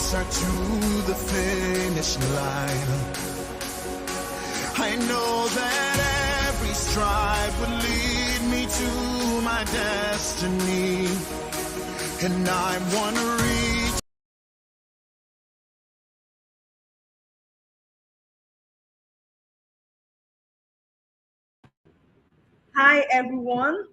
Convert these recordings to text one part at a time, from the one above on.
closer to the finish line. I know that every stride would lead me to my destiny, and I want to reach. Hi everyone,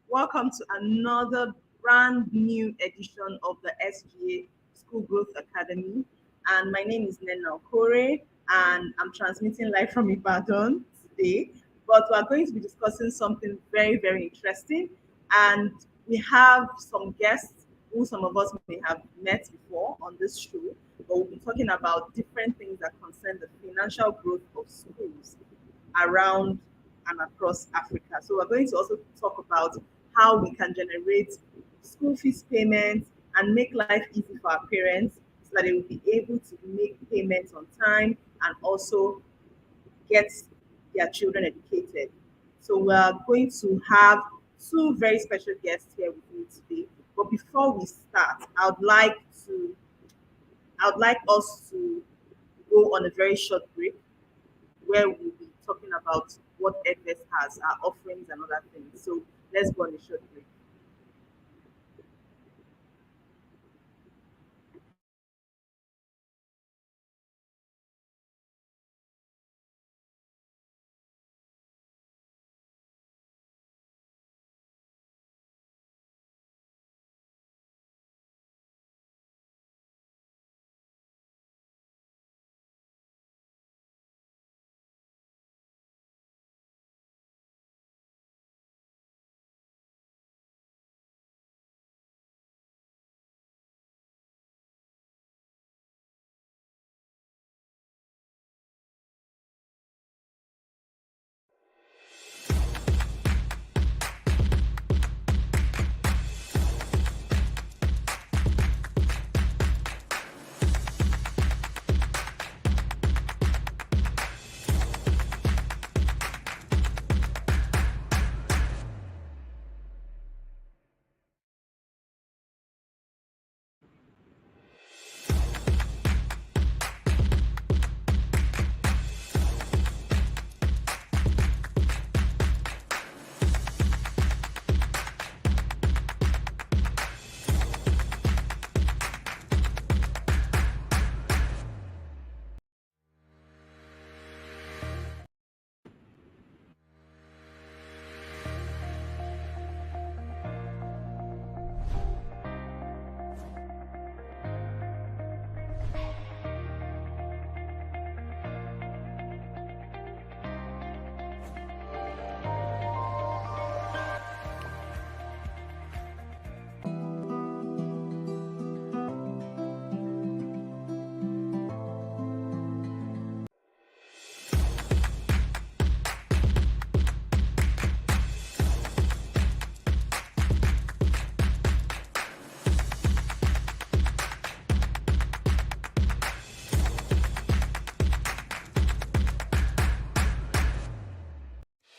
welcome to another brand new edition of the SGA School Growth Academy. And my name is Nena Okore, and I'm transmitting live from Ibadan today. But we're going to be discussing something very, very interesting. And we have some guests who some of us may have met before on this show, but we'll be talking about different things that concern the financial growth of schools around and across Africa. So we're going to also talk about how we can generate school fees payments and make life easy for our parents so that they will be able to make payments on time and also get their children educated. So we're going to have two very special guests here with me today. But before we start, I would like us to go on a very short break where we'll be talking about what Edves has, our offerings and other things. So let's go on a short break.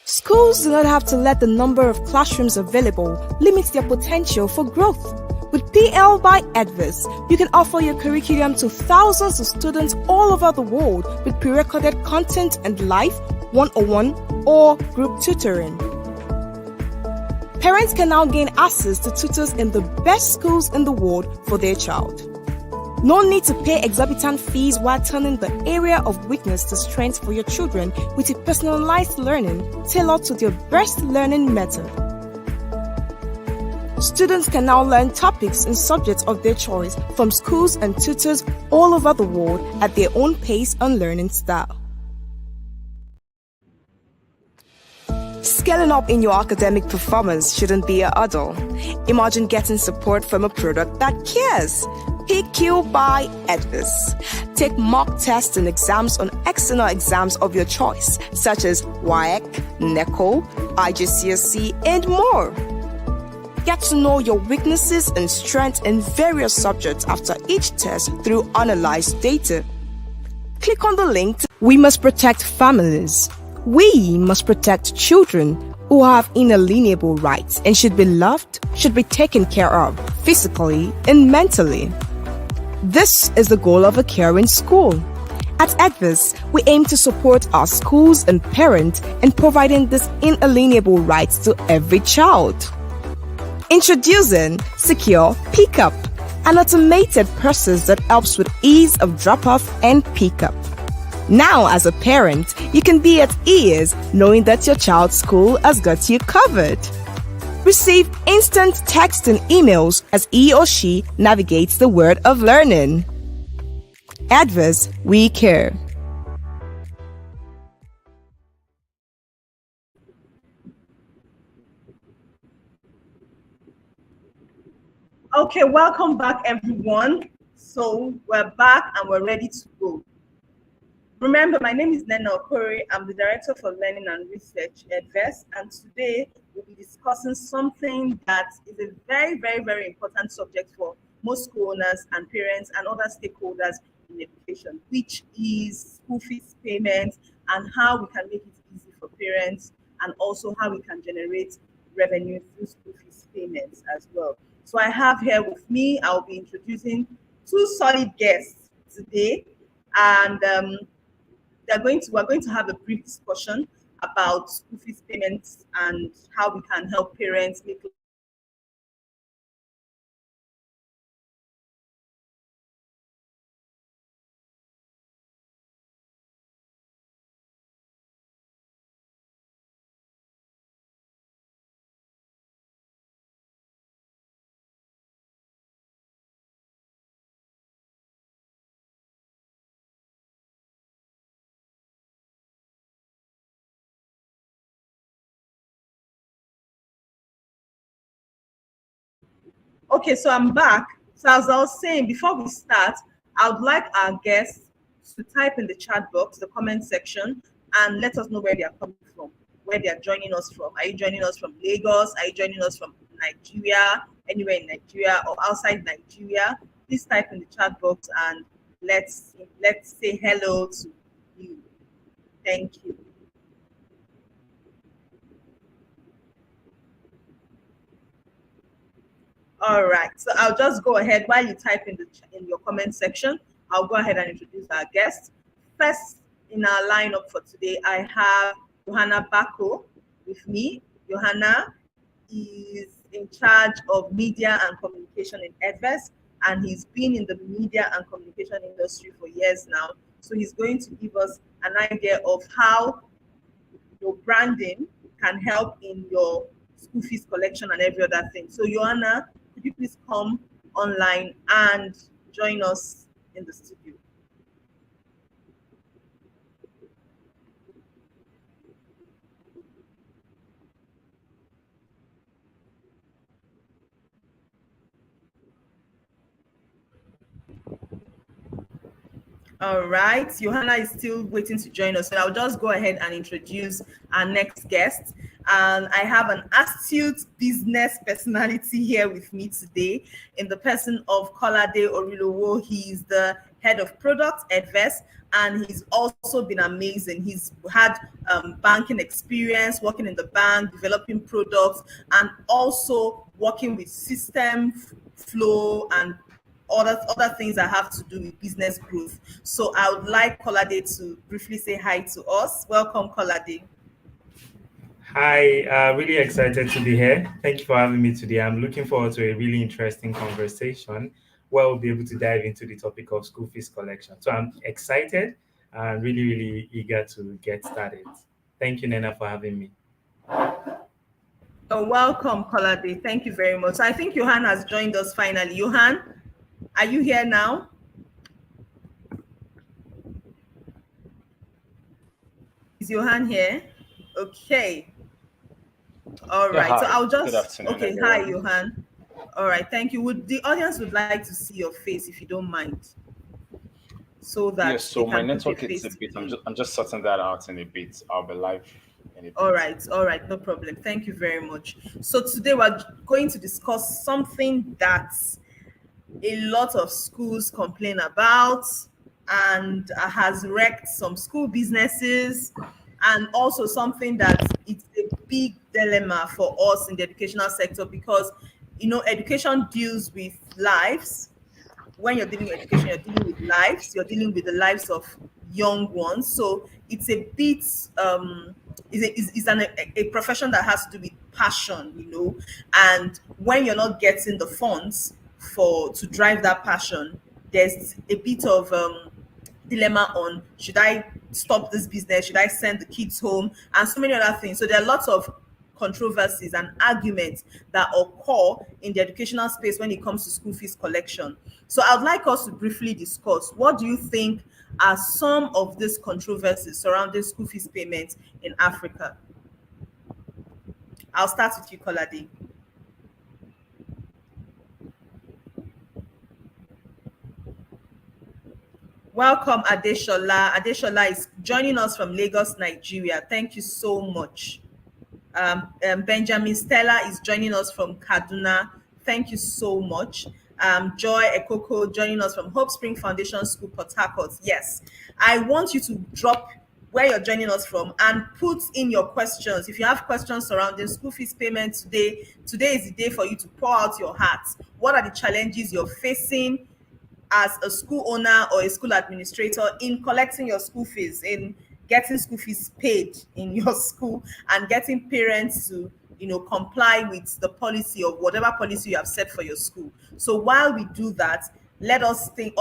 Schools do not have to let the number of classrooms available limit their potential for growth. With PL by Edves, you can offer your curriculum to thousands of students all over the world with pre-recorded content and live, one-on-one, or group tutoring. Parents can now gain access to tutors in the best schools in the world for their child. No need to pay exorbitant fees while turning the area of weakness to strength for your children with a personalized learning tailored to their best learning method. Students can now learn topics and subjects of their choice from schools and tutors all over the world at their own pace and learning style. Scaling up in your academic performance shouldn't be a hurdle. Imagine getting support from a product that cares. PQ by Edves. Take mock tests and exams on external exams of your choice, such as WAEC, NECO, IGCSE, and more. Get to know your weaknesses and strengths in various subjects after each test through analyzed data. Click on the link. We must protect families. We must protect children who have inalienable rights and should be loved, should be taken care of physically and mentally. This is the goal of a caring school. At Edves, we aim to support our schools and parents in providing these inalienable rights to every child. Introducing Secure Pickup, an automated process that helps with ease of drop-off and pickup. Now, as a parent, you can be at ease knowing that your child's school has got you covered. Receive instant text and emails as he or she navigates the world of learning. Edves, we care. Okay, welcome back, everyone. So we're back and we're ready to go. Remember, my name is Nena Okore. I'm the Director for Learning and Research at Edves, and today we'll be discussing something that is a very, very, very important subject for most school owners and parents and other stakeholders in education, which is school fees payments and how we can make it easy for parents and also how we can generate revenue through school fees payments as well. So I have here with me, I'll be introducing two solid guests today, and we're going to have a brief discussion about school fees payments and how we can help parents make. Okay, so I'm back. So as I was saying, before we start, I would like our guests to type in the chat box, the comment section, and let us know where they are coming from, where they are joining us from. Are you joining us from Lagos? Are you joining us from Nigeria, anywhere in Nigeria or outside Nigeria? Please type in the chat box and let's say hello to you. Thank you. All right, so I'll just go ahead while you type in your comment section. I'll go ahead and introduce our guest. First in our lineup for today, I have Johanna Bako with me. Johanna is in charge of media and communication in Edves, and he's been in the media and communication industry for years now. So he's going to give us an idea of how your branding can help in your school fees collection and every other thing. So Johanna, could you please come online and join us in the studio? All right, Johanna is still waiting to join us. So I'll just go ahead and introduce our next guest. And I have an astute business personality here with me today in the person of Kolade Orilowo. He's the head of product at Edves, and he's also been amazing. He's had banking experience, working in the bank, developing products, and also working with system flow and other things that have to do with business growth. So I would like Kolade to briefly say hi to us. Welcome, Kolade. Hi, really excited to be here. Thank you for having me today. I'm looking forward to a really interesting conversation where we'll be able to dive into the topic of school fees collection. So I'm excited and really, really eager to get started. Thank you, Nena, for having me. Oh, welcome, Kolade. Thank you very much. So I think Johan has joined us finally. Johan, are you here now? Is Johan here? Okay. All right. Hi. So I'll Good just afternoon, okay. everyone. Hi, Johan. All right. Thank you. Would the audience would like to see your face if you don't mind, so that Yes, so they my can put a network face is a to bit. the name. I'm just sorting that out in a bit. I'll be live in a All bit. right, all right, no problem. Thank you very much. So today we're going to discuss something that a lot of schools complain about and has wrecked some school businesses, and also something that it's a big dilemma for us in the educational sector because education deals with lives, when you're dealing with education, you're dealing with lives, you're dealing with the lives of young ones. So it's a bit is a profession that has to do with passion, and when you're not getting the funds for to drive that passion, there's a bit of dilemma on, should I stop this business, should I send the kids home, and so many other things. So there are lots of controversies and arguments that occur in the educational space when it comes to school fees collection. So I'd like us to briefly discuss, what do you think are some of these controversies surrounding school fees payments in Africa? I'll start with you, Kolade. Welcome, Adeshola. Adeshola is joining us from Lagos, Nigeria. Thank you so much. Benjamin Stella is joining us from Kaduna. Thank you so much. Joy Ekoko joining us from Hope Spring Foundation School, Port Harcourt. Yes, I want you to drop where you're joining us from and put in your questions. If you have questions surrounding school fees payment today is the day for you to pour out your heart. What are the challenges you're facing as a school owner or a school administrator in collecting your school fees, in getting school fees paid in your school, and getting parents to comply with the policy of whatever policy you have set for your school? So while we do that, let us think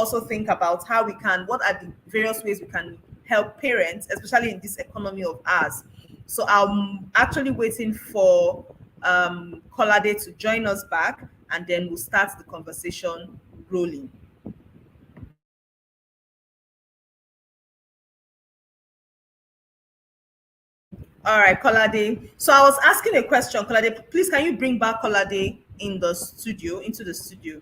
about how we can, what are the various ways we can help parents, especially in this economy of ours. So I'm actually waiting for Kolade to join us back, and then we'll start the conversation rolling. All right, Kolade. So I was asking a question, Kolade. Please, can you bring back Kolade in the studio, into the studio?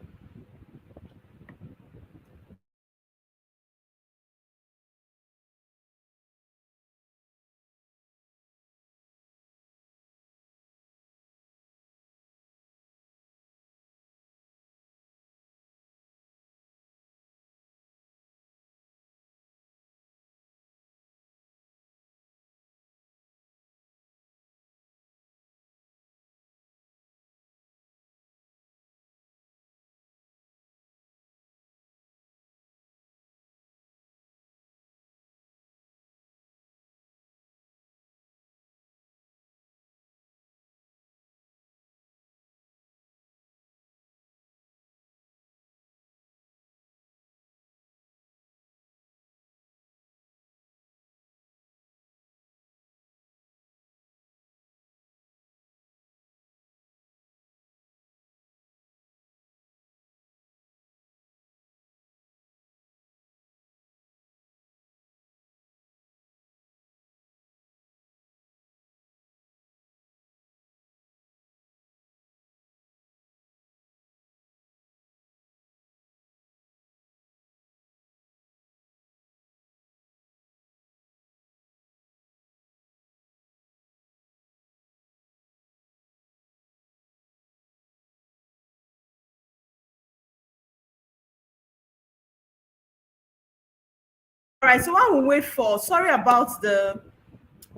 All right, so while we wait for, sorry about the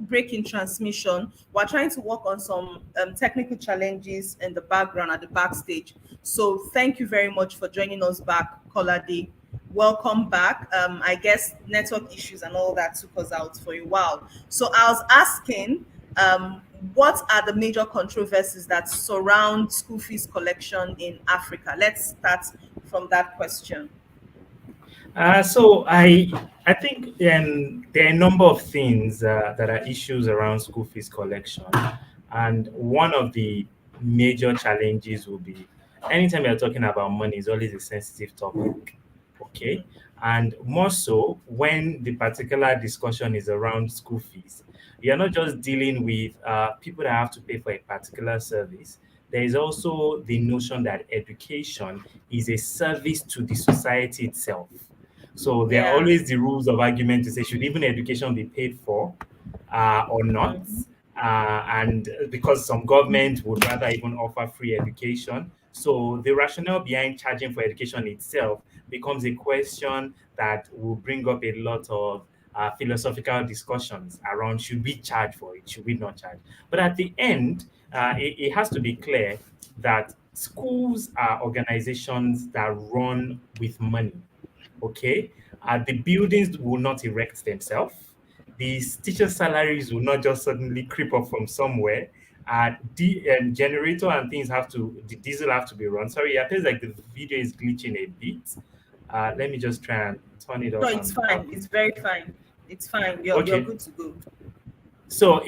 break in transmission. We're trying to work on some technical challenges in the background at the backstage. So thank you very much for joining us back, Kolade. Welcome back. I guess network issues and all that took us out for a while. So I was asking, what are the major controversies that surround school fees collection in Africa? Let's start from that question. So I think there are a number of things that are issues around school fees collection, and one of the major challenges will be anytime you're talking about money is always a sensitive topic. Okay, and more so when the particular discussion is around school fees, you're not just dealing with people that have to pay for a particular service. There is also the notion that education is a service to the society itself. So there are Yeah. always the rules of argument to say, should even education be paid for or not? And because some government would rather even offer free education. So the rationale behind charging for education itself becomes a question that will bring up a lot of philosophical discussions around, should we charge for it, should we not charge? But at the end, it has to be clear that schools are organizations that run with money. Okay, the buildings will not erect themselves. These teacher salaries will not just suddenly creep up from somewhere. The generator and things have to, the diesel have to be run. Sorry, it appears like the video is glitching a bit. Let me just try and turn it No, off it's and back. fine. It's very fine. It's fine. You're Okay. good to go. So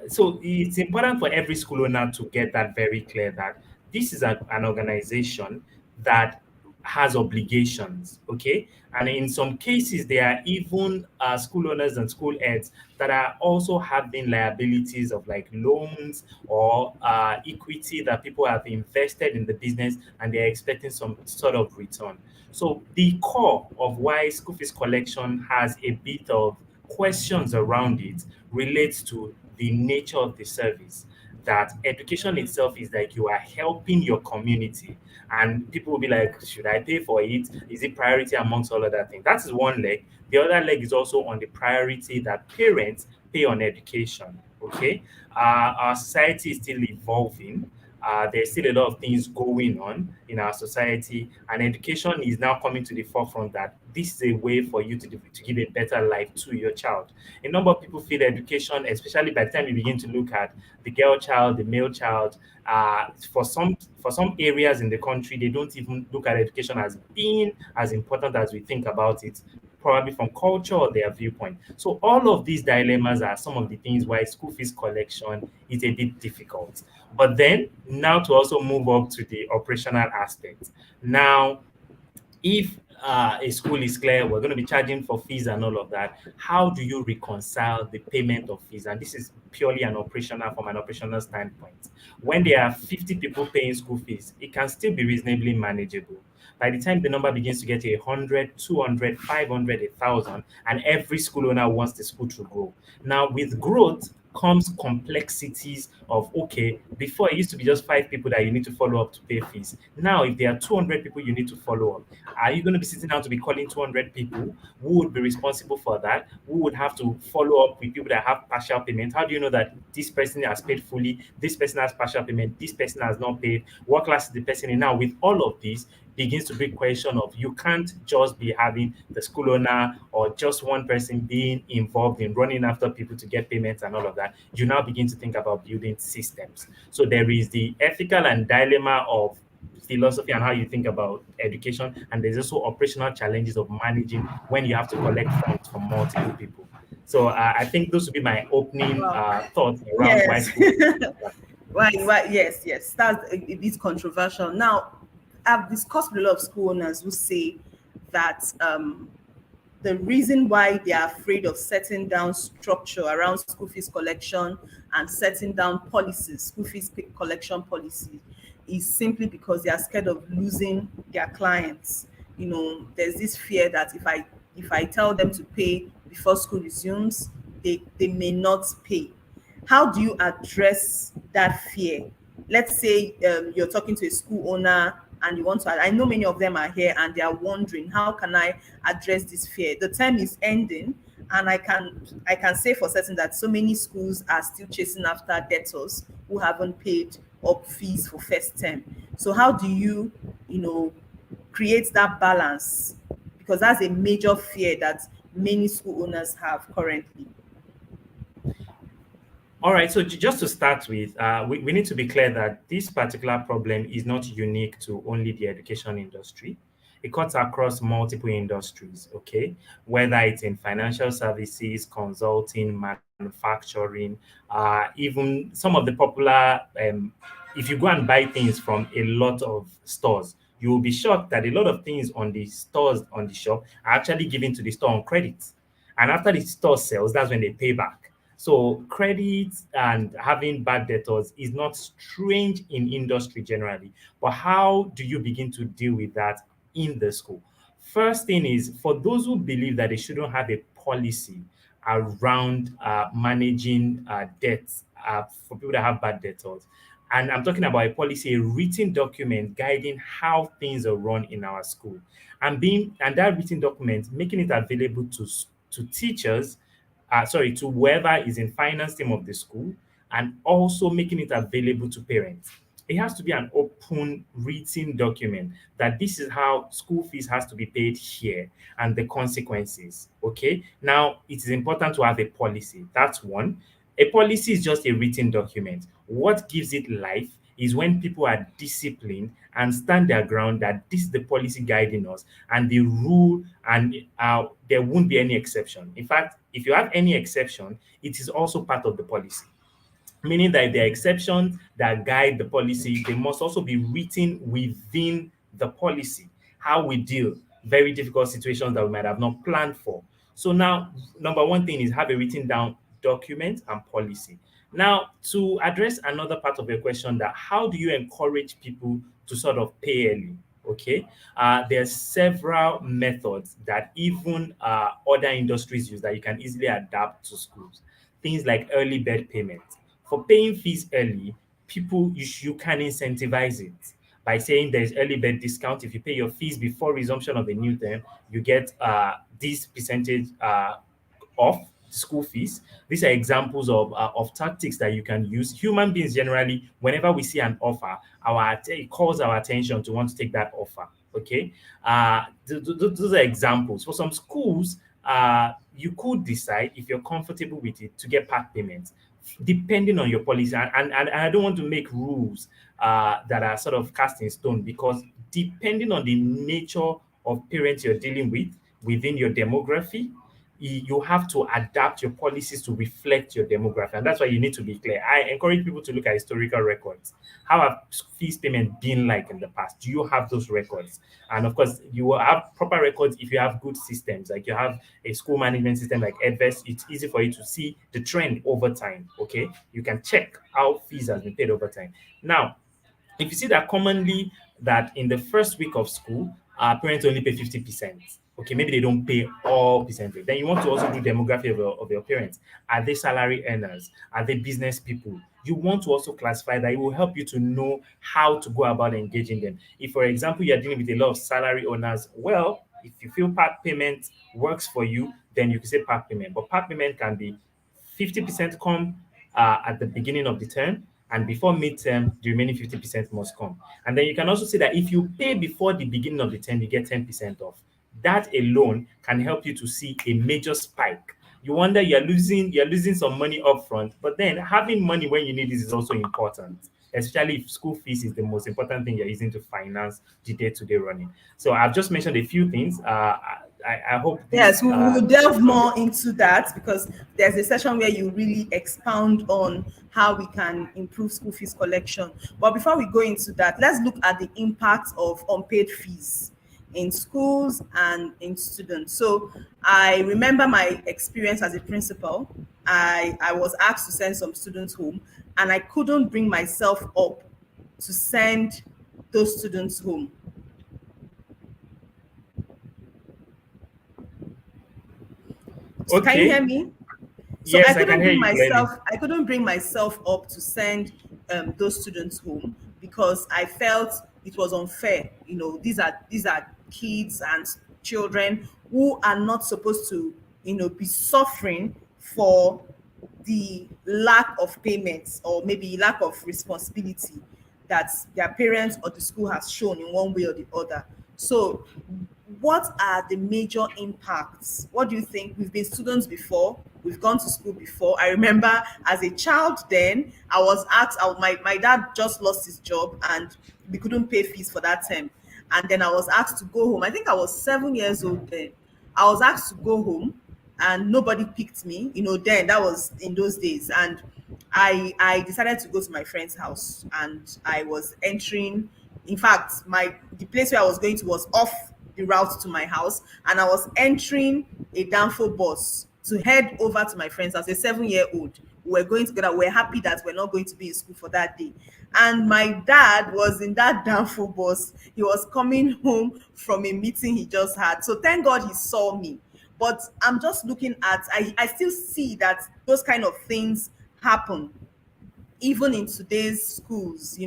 so it's important for every school owner to get that very clear that this is an organization that has obligations, okay? And in some cases, there are even school owners and school heads that are also having liabilities of like loans or equity that people have invested in the business and they're expecting some sort of return. So the core of why school fees collection has a bit of questions around it relates to the nature of the service. That education itself is like you are helping your community, and people will be like, should I pay for it? Is it priority amongst all other things? That is one leg. The other leg is also on the priority that parents pay on education. Okay, our society is still evolving. There's still a lot of things going on in our society, and education is now coming to the forefront that this is a way for you to give a better life to your child. A number of people feel education, especially by the time you begin to look at the girl child, the male child, for some areas in the country, they don't even look at education as being as important as we think about it, probably from culture or their viewpoint. So all of these dilemmas are some of the things why school fees collection is a bit difficult. But then now to also move up to the operational aspect. Now, if a school is clear, we're going to be charging for fees and all of that. How do you reconcile the payment of fees? And this is purely an operational, from an operational standpoint. When there are 50 people paying school fees, it can still be reasonably manageable. By the time the number begins to get to 100, 200, 500, 1,000, and every school owner wants the school to grow. Now, with growth comes complexities of, okay, before it used to be just 5 people that you need to follow up to pay fees. Now, if there are 200 people you need to follow up, are you going to be sitting down to be calling 200 people? Who would be responsible for that? Who would have to follow up with people that have partial payment? How do you know that this person has paid fully, this person has partial payment, this person has not paid? What class is the person in? Now, with all of this, begins to be question of, you can't just be having the school owner or just one person being involved in running after people to get payments and all of that. You now begin to think about building systems. So there is the ethical and dilemma of philosophy and how you think about education, and there's also operational challenges of managing when you have to collect funds from multiple people. So I think those would be my opening Wow. thoughts around why Yes. school fees. Why? Yes, yes. That's a bit controversial. Now, I've discussed with a lot of school owners who say that the reason why they are afraid of setting down structure around school fees collection and setting down policies, school fees collection policy, is simply because they are scared of losing their clients. You know, there's this fear that if I tell them to pay before school resumes, they may not pay. How do you address that fear? Let's say you're talking to a school owner and you want to, I know many of them are here and they are wondering, how can I address this fear? The term is ending, and I can say for certain that so many schools are still chasing after debtors who haven't paid up fees for first term. So how do you create that balance? Because that's a major fear that many school owners have currently. All right, so just to start with, we need to be clear that this particular problem is not unique to only the education industry. It cuts across multiple industries, okay? Whether it's in financial services, consulting, manufacturing, even some of the popular, if you go and buy things from a lot of stores, you will be shocked that a lot of things on the stores, on the shop, are actually given to the store on credit. And after the store sells, that's when they pay back. So credit and having bad debtors is not strange in industry generally. But how do you begin to deal with that in the school? First thing is, for those who believe that they shouldn't have a policy around managing debts for people that have bad debtors. And I'm talking about a policy, a written document guiding how things are run in our school, and that written document making it available to teachers, to whoever is in finance team of the school, and also making it available to parents. it has to be an open written document that this is how school fees has to be paid here and the consequences. Okay. Now it is important to have a policy. That's one. A policy is just a written document. What gives it life is when people are disciplined and stand their ground that this is the policy guiding us and the rule, and there won't be any exception. In fact, if you have any exception, it is also part of the policy, meaning that if there are exceptions that guide the policy, they must also be written within the policy. How we deal very difficult situations that we might have not planned for. So now, number one thing is have a written down document and policy. Now, to address another part of your question, that how do you encourage people to sort of pay early? Okay, there's several methods that even other industries use that you can easily adapt to schools. Things like early bird payment. For paying fees early, you can incentivize it by saying there's early bird discount. If you pay your fees before resumption of the new term, you get this percentage off school fees. These are examples of tactics that you can use. Human beings generally, whenever we see an offer, it calls our attention to want to take that offer. Okay, those are examples. For some schools, you could decide if you're comfortable with it to get part payments depending on your policy. And I don't want to make rules that are sort of cast in stone, because depending on the nature of parents you're dealing with within your demography, you have to adapt your policies to reflect your demography. And that's why you need to be clear. I encourage people to look at historical records. How have fees payment been like in the past? Do you have those records? And of course, you will have proper records if you have good systems, like you have a school management system like Edves. It's easy for you to see the trend over time. Okay, you can check how fees has been paid over time. Now, if you see that commonly that in the first week of school, parents only pay 50%. Okay, maybe they don't pay all percentage. Then you want to also do demography of your parents. Are they salary earners? Are they business people? You want to also classify that. It will help you to know how to go about engaging them. If, for example, you're dealing with a lot of salary owners, well, if you feel part payment works for you, then you can say part payment. But part payment can be 50% come at the beginning of the term, and before midterm, the remaining 50% must come. And then you can also say that if you pay before the beginning of the term, you get 10% off. That alone can help you to see a major spike. You wonder you're losing some money upfront, but then having money when you need it is also important, especially if school fees is the most important thing you're using to finance the day-to-day running. So I've just mentioned a few things. I hope Yes, this we will delve more into that because there's a session where you really expound on how we can improve school fees collection. But before we go into that, let's look at the impact of unpaid fees in schools and in students. So I remember my experience as a principal. I was asked to send some students home, and I couldn't bring myself up to send those students home. Can you hear okay. me? So Yes, I can hear you clearly. I couldn't bring myself up to send those students home because I felt it was unfair. You know, these are kids and children who are not supposed to, be suffering for the lack of payments or maybe lack of responsibility that their parents or the school has shown in one way or the other. So what are the major impacts? What do you think? We've been students before, we've gone to school before. I remember as a child then, I was asked, my dad just lost his job and we couldn't pay fees for that term. And then I was asked to go home. I think I was 7 years old then. I was asked to go home and nobody picked me. Then that was in those days. And I decided to go to my friend's house and I was entering. In fact, the place where I was going to was off the route to my house, and I was entering a Danfo bus to head over to my friend's house. A 7-year-old. We were going together. We're happy that we're not going to be in school for that day. And my dad was in that Danfo bus. He was coming home from a meeting he just had. So thank God he saw me. But I'm just looking at, I still see that those kind of things happen even in today's schools.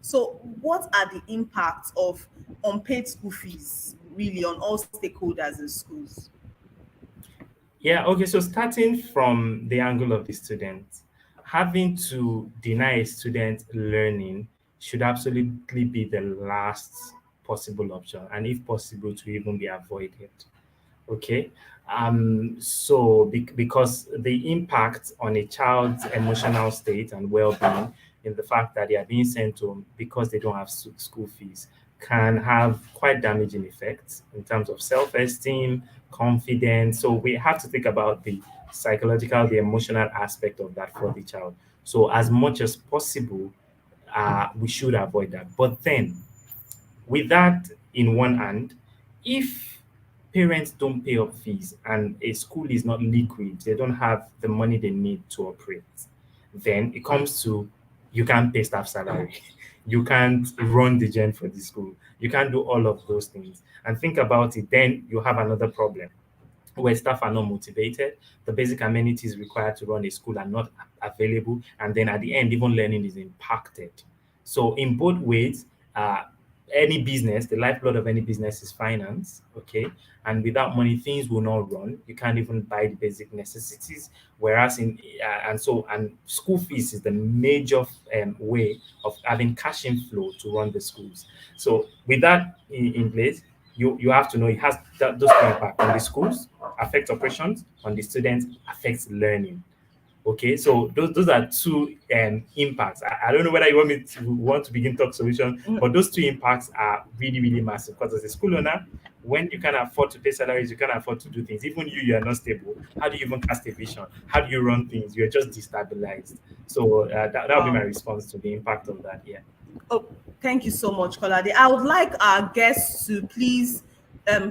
So what are the impacts of unpaid school fees really on all stakeholders in schools? Yeah, okay. So starting from the angle of the student, having to deny a student learning should absolutely be the last possible option, and if possible, to even be avoided. Okay. Because the impact on a child's emotional state and well-being in the fact that they are being sent home because they don't have school fees can have quite damaging effects in terms of self-esteem, confidence. So we have to think about the psychological, the emotional aspect of that for the child. So as much as possible, we should avoid that. But then, with that in one hand, if parents don't pay up fees and a school is not liquid, they don't have the money they need to operate, then it comes to, you can't pay staff salary, you can't run the gen for the school, you can't do all of those things. And think about it, then you have another problem where staff are not motivated, the basic amenities required to run a school are not available, and then at the end, even learning is impacted. So, in both ways, uh, any business, the lifeblood of any business is finance, okay? And without money, things will not run. You can't even buy the basic necessities. Whereas and school fees is the major way of having cash inflow to run the schools. So, with that in place, you have to know it has those two impact on the schools, affects operations, on the students, affects learning. Okay, so those are two impacts. I don't know whether you want to begin talk solution, but those two impacts are really, really massive. Because as a school owner, when you can afford to pay salaries, you can afford to do things. Even you are not stable. How do you even cast a vision? How do you run things? You're just destabilized. So that would be my Wow. response to the impact of that. Yeah. Oh, thank you so much, Kolade. I would like our guests to please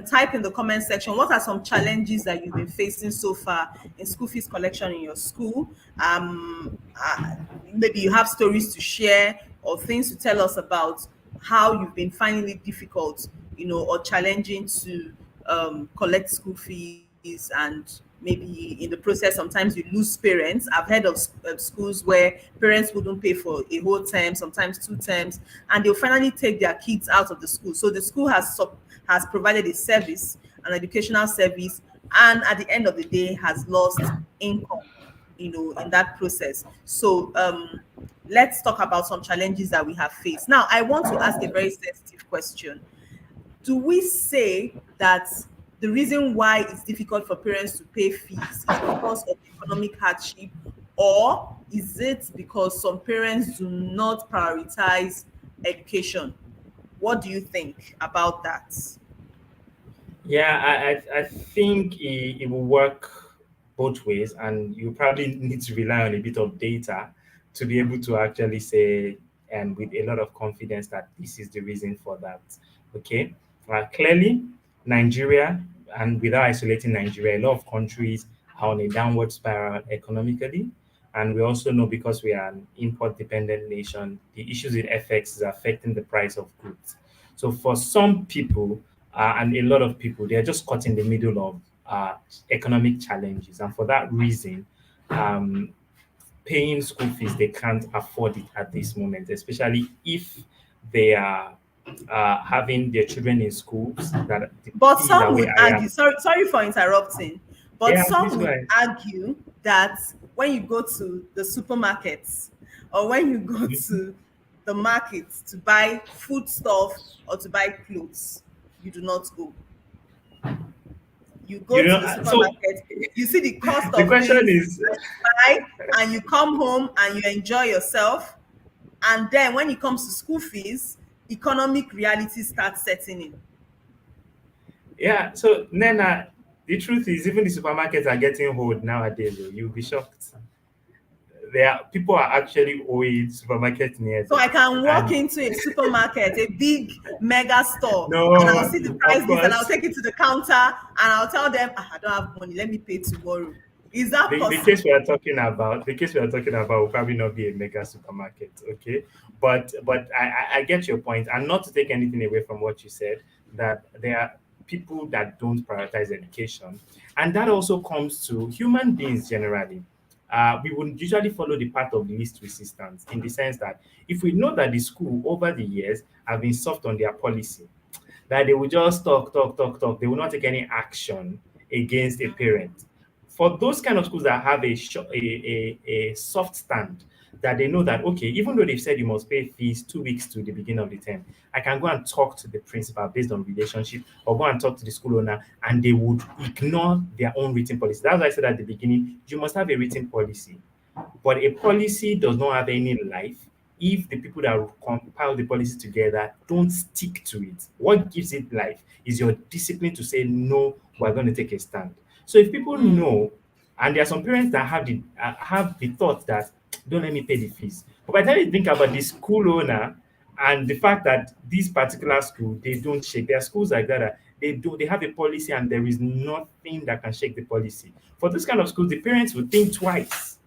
type in the comment section what are some challenges that you've been facing so far in school fees collection in your school. Maybe you have stories to share or things to tell us about how you've been finding it difficult, or challenging to collect school fees, and maybe in the process sometimes you lose parents. I've heard of schools where parents wouldn't pay for a whole term, sometimes 2 terms, and they'll finally take their kids out of the school. So the school has provided a service, an educational service, and at the end of the day has lost income, in that process. So let's talk about some challenges that we have faced. Now, I want to ask a very sensitive question. Do we say that the reason why it's difficult for parents to pay fees is because of economic hardship, or is it because some parents do not prioritize education? What do you think about that? Yeah, I think it will work both ways, and you probably need to rely on a bit of data to be able to actually say, and with a lot of confidence, that this is the reason for that. Okay, clearly, Nigeria, and without isolating Nigeria, a lot of countries are on a downward spiral economically, and we also know, because we are an import-dependent nation, the issues with FX is affecting the price of goods. So for some people, and a lot of people, they're just caught in the middle of economic challenges. And for that reason, um, paying school fees, they can't afford it at this moment, especially if they are having their children in schools that the But fees are some way would higher. argue, sorry for interrupting, but Yeah, please some go would ahead. argue that when you go to the supermarkets or when you go to the market to buy food stuff or to buy clothes, you do not go. You You go to know, the so supermarket, you see the cost the of question things, is, and you buy, and you come home and you enjoy yourself. And then when it comes to school fees, economic reality starts setting in. yeah, so Nena, the truth is, even the supermarkets are getting hold nowadays. Oh, you'll be shocked. There are people are actually owing supermarket near So them, I can walk and into a supermarket, a big mega store, and I'll no, see the of price list, and I'll course, take it to the counter, and I'll tell them, "Ah, I don't have money, let me pay tomorrow." Is that the possible? case we are talking about, will probably not be a mega supermarket, okay? But I get your point, and not to take anything away from what you said, that there are people that don't prioritize education, and that also comes to human beings generally. We would usually follow the path of least resistance, in the sense that if we know that the school over the years have been soft on their policy, that they will just talk, talk, talk, talk. They will not take any action against a parent. For those kind of schools that have a soft stand, that they know that, okay, even though they've said you must pay fees 2 weeks to the beginning of the term, I can go and talk to the principal based on relationship, or go and talk to the school owner, and they would ignore their own written policy. That's why I said at the beginning, you must have a written policy. But a policy does not have any life if the people that compile the policy together don't stick to it. What gives it life is your discipline to say, no, we're going to take a stand. So if people know, and there are some parents that have the thought that, don't let me pay the fees. But by the time you think about the school owner and the fact that this particular school, they don't shake. There are schools like that, they have a policy and there is nothing that can shake the policy. For this kind of schools, the parents will think twice.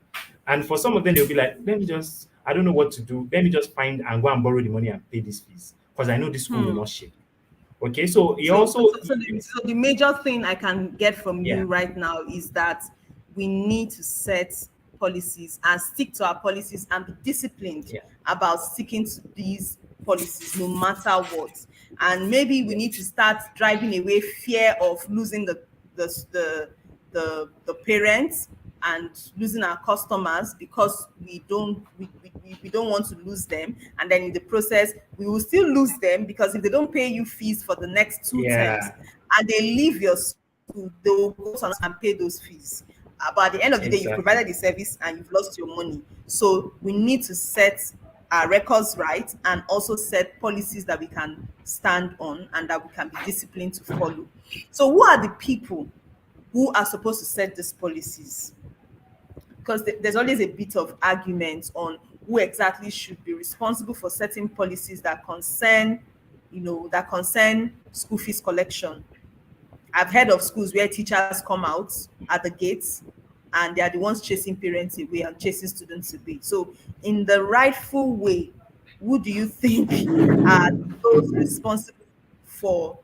And for some of them, they'll be like, let me just, I don't know what to do. Let me just find and go and borrow the money and pay these fees because I know this school will not shake. Okay, so he So, also, so the major thing I can get from yeah, you right now is that we need to set policies and stick to our policies and be disciplined yeah, about sticking to these policies no matter what. And maybe we need to start driving away fear of losing the the the parents and losing our customers because we don't want to lose them, and then in the process we will still lose them because if they don't pay you fees for the next two terms yeah, and they leave your school, they will go to and pay those fees. But at the end of the day, you've exactly. provided the service and you've lost your money. So we need to set our records right and also set policies that we can stand on and that we can be disciplined to follow. So who are the people who are supposed to set these policies? Because there's always a bit of argument on who exactly should be responsible for setting policies that concern, that concern school fees collection. I've heard of schools where teachers come out at the gates and they are the ones chasing parents away and chasing students away. So, in the rightful way, who do you think are those responsible for,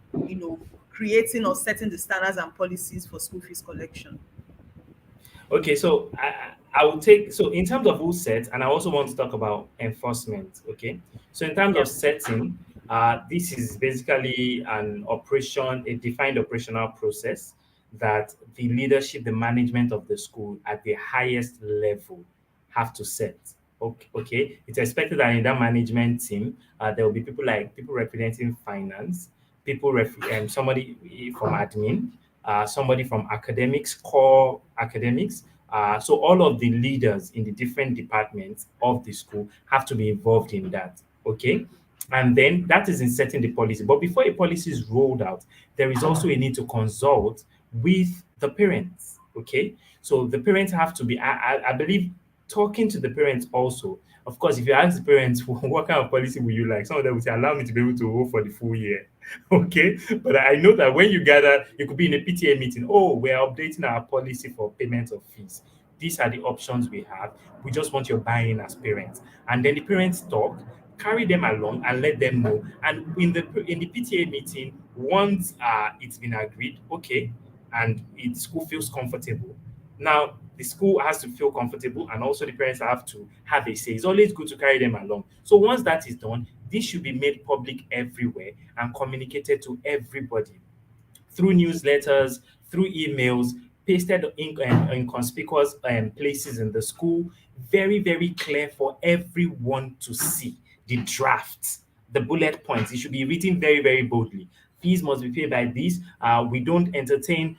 creating or setting the standards and policies for school fees collection? Okay, so I will take, so in terms of who sets, and I also want to talk about enforcement. Okay, so in terms of Yeah. setting, this is basically an operation, a defined operational process that the leadership, the management of the school at the highest level have to set. Okay, okay. It's expected that in that management team, there will be people representing finance, somebody from admin, somebody from academics, core academics. So all of the leaders in the different departments of the school have to be involved in that. Okay. And then that is in setting the policy. But before a policy is rolled out, there is also a need to consult with the parents. Okay. So the parents have to be, I believe, talking to the parents also. Of course, if you ask the parents, what kind of policy will you like? Some of them will say, allow me to be able to hold for the full year. Okay. But I know that when you gather, you could be in a PTA meeting. Oh, we're updating our policy for payment of fees. These are the options we have. We just want your buy-in as parents. And then the parents talk, carry them along and let them know. And in the PTA meeting, once it's been agreed, okay, and school feels comfortable. Now the school has to feel comfortable, and also the parents have to have a say. It's always good to carry them along. So once that is done, this should be made public everywhere and communicated to everybody through newsletters, through emails, pasted in conspicuous places in the school. Very, very clear for everyone to see the drafts, the bullet points. It should be written very, very boldly. Fees must be paid by this. We don't entertain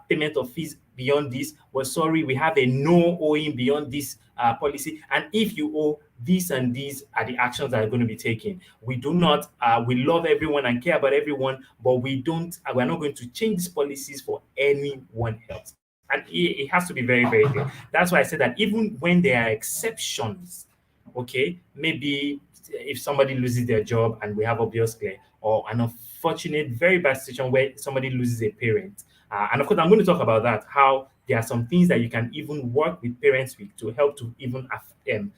payment of fees beyond this. We're sorry, we have a no owing beyond this policy. And if you owe, these and these are the actions that are going to be taken. We do not, we love everyone and care about everyone, but we're not going to change these policies for anyone else. And it has to be very, very clear. That's why I said that even when there are exceptions, okay, maybe if somebody loses their job and we have obvious clear, or an unfortunate, very bad situation where somebody loses a parent. And of course, I'm going to talk about that, how there are some things that you can even work with parents with to help to even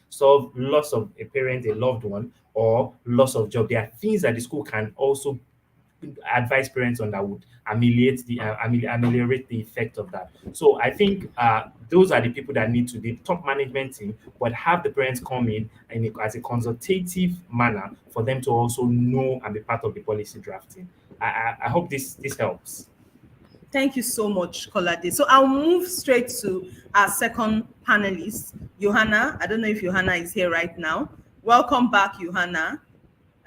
solve loss of a parent, a loved one, or loss of job. There are things that the school can also advise parents on that would ameliorate the effect of that. So I think those are the people that need to be top management team, but have the parents come in and as a consultative manner for them to also know and be part of the policy drafting. I hope this helps. Thank you so much, Kolade. So I'll move straight to our second panelists. Johanna, I don't know if Johanna is here right now. Welcome back, Johanna.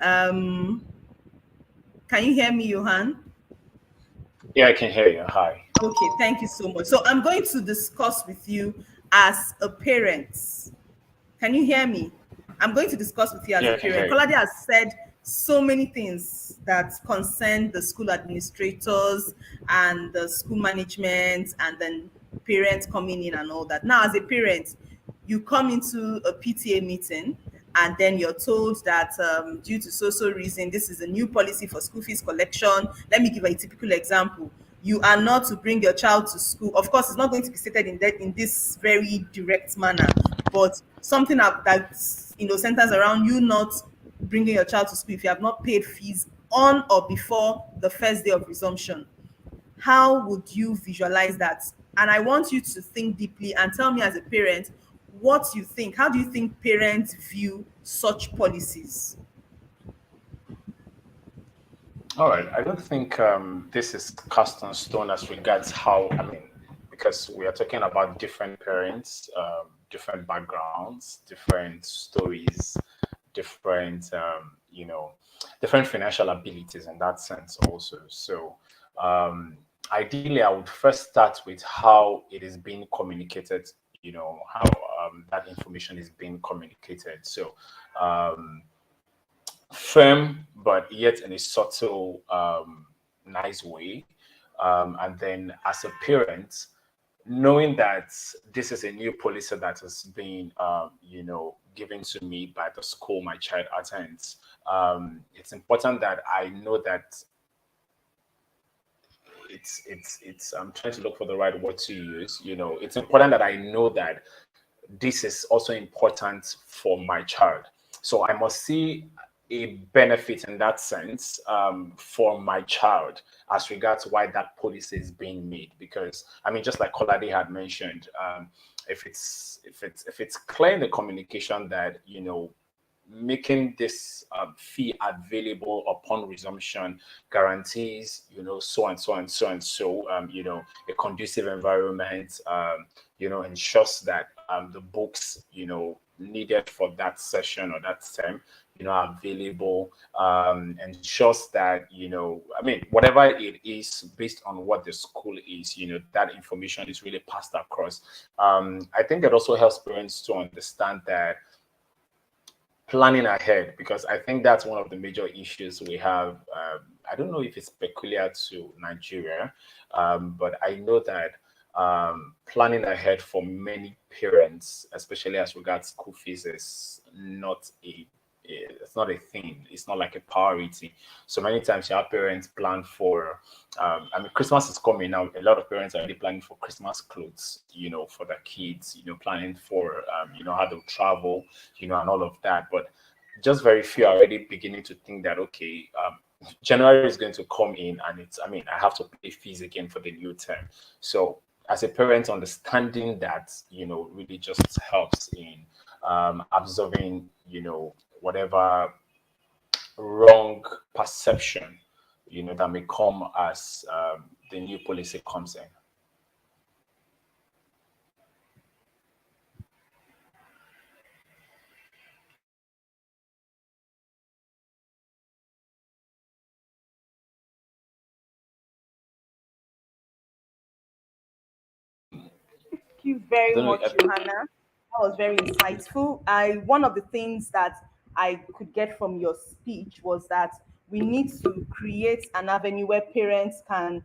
Um, can you hear me, Johan? Yeah, I can hear you. Hi. Okay, thank you so much. So I'm going to discuss with you as a parent. Can you hear me? I'm going to discuss with you as Yeah, a I can parent. hear you. Kolade has said so many things that concern the school administrators and the school management and then parents coming in and all that. Now, as a parent, you come into a PTA meeting and then you're told that due to social reason, this is a new policy for school fees collection. Let me give a typical example. You are not to bring your child to school. Of course, it's not going to be stated in this very direct manner, but something that's centers around you not bringing your child to school if you have not paid fees on or before the first day of resumption. How would you visualize that? And I want you to think deeply and tell me as a parent what you think. How do you think parents view such policies? All right. I don't think this is cast on stone as regards how, I mean, because we are talking about different parents, different backgrounds, different stories, different, different financial abilities in that sense also. So, ideally, I would first start with how it is being communicated, how that information is being communicated. So, um, firm, but yet in a subtle, nice way. And then as a parent, knowing that this is a new policy that has been, given to me by the school my child attends, it's important that I know that I'm trying to look for the right word to use. It's important that I know that this is also important for my child. So I must see a benefit in that sense, for my child as regards why that policy is being made. Because I mean, just like Kolade had mentioned, if it's clear in the communication that making this fee available upon resumption guarantees, so and so and so and so, a conducive environment, ensures that the books, needed for that session or that term, are available, ensures that, I mean, whatever it is based on what the school is, that information is really passed across. I think it also helps parents to understand that planning ahead, because I think that's one of the major issues we have. I don't know if it's peculiar to Nigeria, but I know that planning ahead for many parents, especially as regards school fees, is not it's not a thing. It's not like a priority. So many times your parents plan for, I mean, Christmas is coming now. A lot of parents are already planning for Christmas clothes, for their kids, planning for, how they'll travel, and all of that. But just very few are already beginning to think that, okay, January is going to come in and I mean, I have to pay fees again for the new term. So as a parent, understanding that, really just helps in absorbing, whatever wrong perception, that may come as the new policy comes in. Thank you I very don't know. much, Johanna. That was very insightful. One of the things that I could get from your speech was that we need to create an avenue where parents can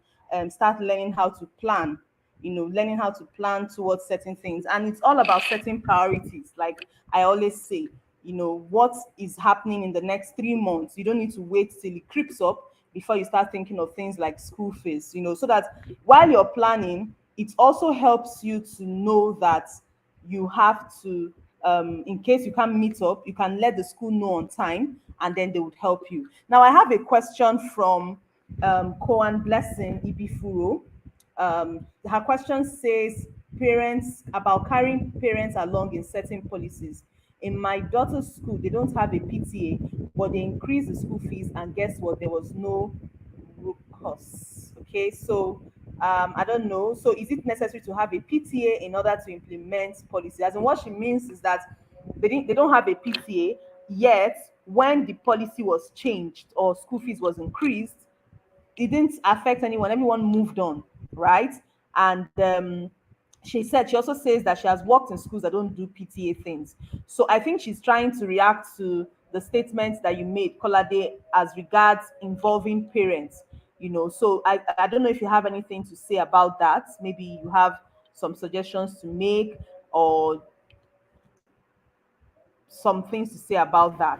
start learning how to plan. Learning how to plan towards certain things, and it's all about setting priorities. Like I always say, what is happening in the next 3 months. You don't need to wait till it creeps up before you start thinking of things like school fees. So that while you're planning, it also helps you to know that you have to, in case you can't meet up, you can let the school know on time and then they would help you. Now, I have a question from Koan Blessing Ibifuro. Her question says, parents about carrying parents along in certain policies. In my daughter's school, they don't have a PTA, but they increased the school fees, and guess what? There was no root cause. Okay, so I don't know. So is it necessary to have a PTA in order to implement policy? As in what she means is that they don't have a PTA yet. When the policy was changed or school fees was increased, it didn't affect anyone. Everyone moved on, right? And she also says that she has worked in schools that don't do PTA things. So I think she's trying to react to the statements that you made, Kolade, as regards involving parents. So I don't know if you have anything to say about that. Maybe you have some suggestions to make or some things to say about that.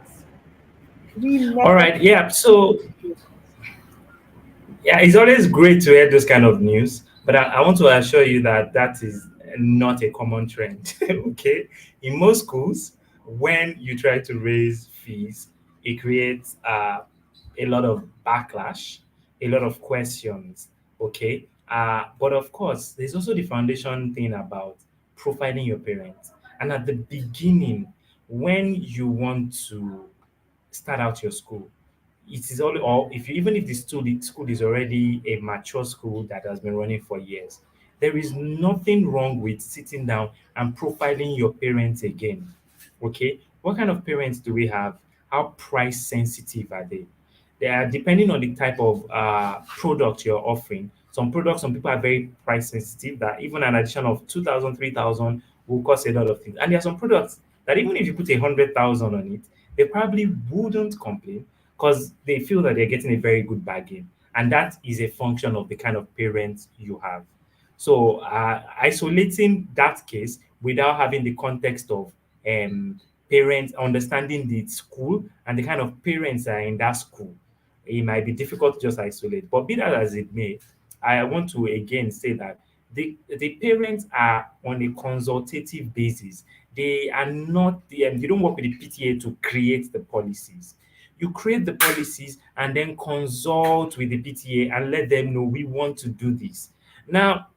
We All necessarily right. Yeah. So yeah, it's always great to hear this kind of news, but I want to assure you that that is not a common trend. Okay, in most schools, when you try to raise fees, it creates a lot of backlash, a lot of questions. Okay, but of course, there's also the foundation thing about profiling your parents, and at the beginning, when you want to start out your school, it is all, or if you, even if the school is already a mature school that has been running for years, there is nothing wrong with sitting down and profiling your parents again. Okay, what kind of parents do we have? How price sensitive are they? They are depending on the type of product you're offering. Some products, some people are very price sensitive, that even an addition of 2,000, 3,000 will cost a lot of things. And there are some products that even if you put 100,000 on it, they probably wouldn't complain because they feel that they're getting a very good bargain. And that is a function of the kind of parents you have. So, isolating that case without having the context of parents understanding the school and the kind of parents that are in that school, it might be difficult to just isolate. But be that as it may, I want to again say that the parents are on a consultative basis. They are not they don't work with the PTA to create the policies. You create the policies and then consult with the PTA and let them know we want to do this. Now,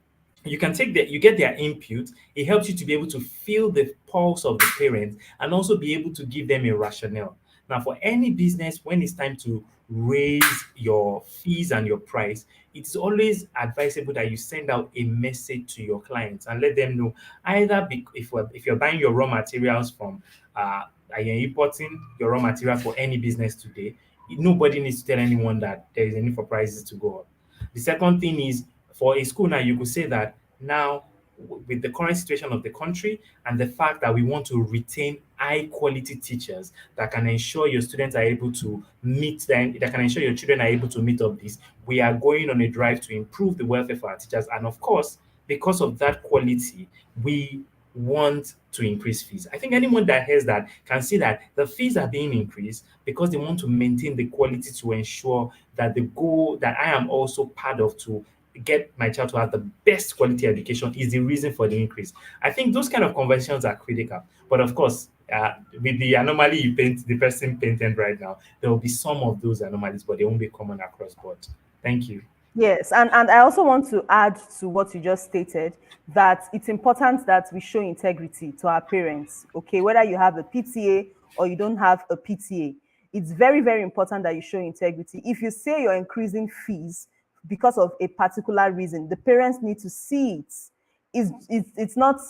you get their input. It helps you to be able to feel the pulse of the parents and also be able to give them a rationale. Now, for any business, when it's time to raise your fees and your price, it's always advisable that you send out a message to your clients and let them know, either if you're buying your raw materials from and you're importing your raw material for any business today, nobody needs to tell anyone that there is a need for prices to go up. The second thing is, for a school now, you could say that now, with the current situation of the country and the fact that we want to retain high quality teachers that can ensure your students are able to meet them, that can ensure your children are able to meet up this, we are going on a drive to improve the welfare for our teachers. And of course, because of that quality, we want to increase fees. I think anyone that hears that can see that the fees are being increased because they want to maintain the quality to ensure that the goal that I am also part of, to get my child to have the best quality education, is the reason for the increase. I think those kind of conversations are critical. But of course, with the anomaly the person painted right now, there will be some of those anomalies, but they won't be common across board. Thank you. Yes, and I also want to add to what you just stated, that it's important that we show integrity to our parents, okay? Whether you have a PTA or you don't have a PTA, it's very, very important that you show integrity. If you say you're increasing fees because of a particular reason, the parents need to see it. It's not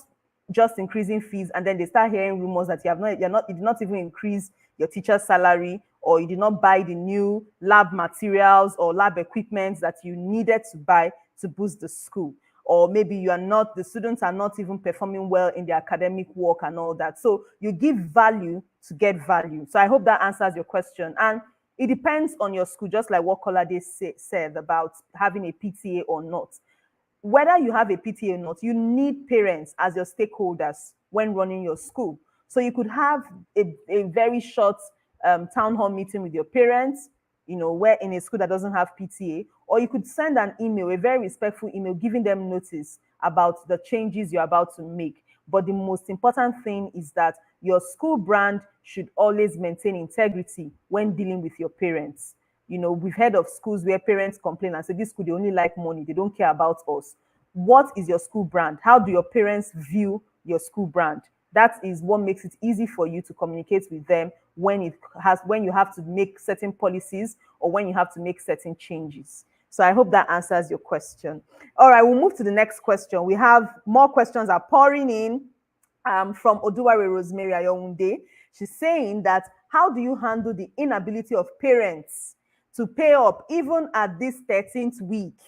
just increasing fees and then they start hearing rumors that you did not even increase your teacher's salary, or you did not buy the new lab materials or lab equipment that you needed to buy to boost the school. Or maybe the students are not even performing well in their academic work and all that. So you give value to get value. So I hope that answers your question. And it depends on your school, just like what Kolade said about having a PTA or not. Whether you have a PTA or not, you need parents as your stakeholders when running your school. So you could have a very short town hall meeting with your parents, where in a school that doesn't have PTA, or you could send an email, a very respectful email, giving them notice about the changes you're about to make. But the most important thing is that your school brand should always maintain integrity when dealing with your parents. We've heard of schools where parents complain and say, this school, they only like money, they don't care about us. What is your school brand? How do your parents view your school brand? That is what makes it easy for you to communicate with them when you have to make certain policies or when you have to make certain changes. So I hope that answers your question. All right, we'll move to the next question. We have more questions are pouring in from Oduware Rosemary Ayonde. She's saying that how do you handle the inability of parents to pay up even at this 13th week?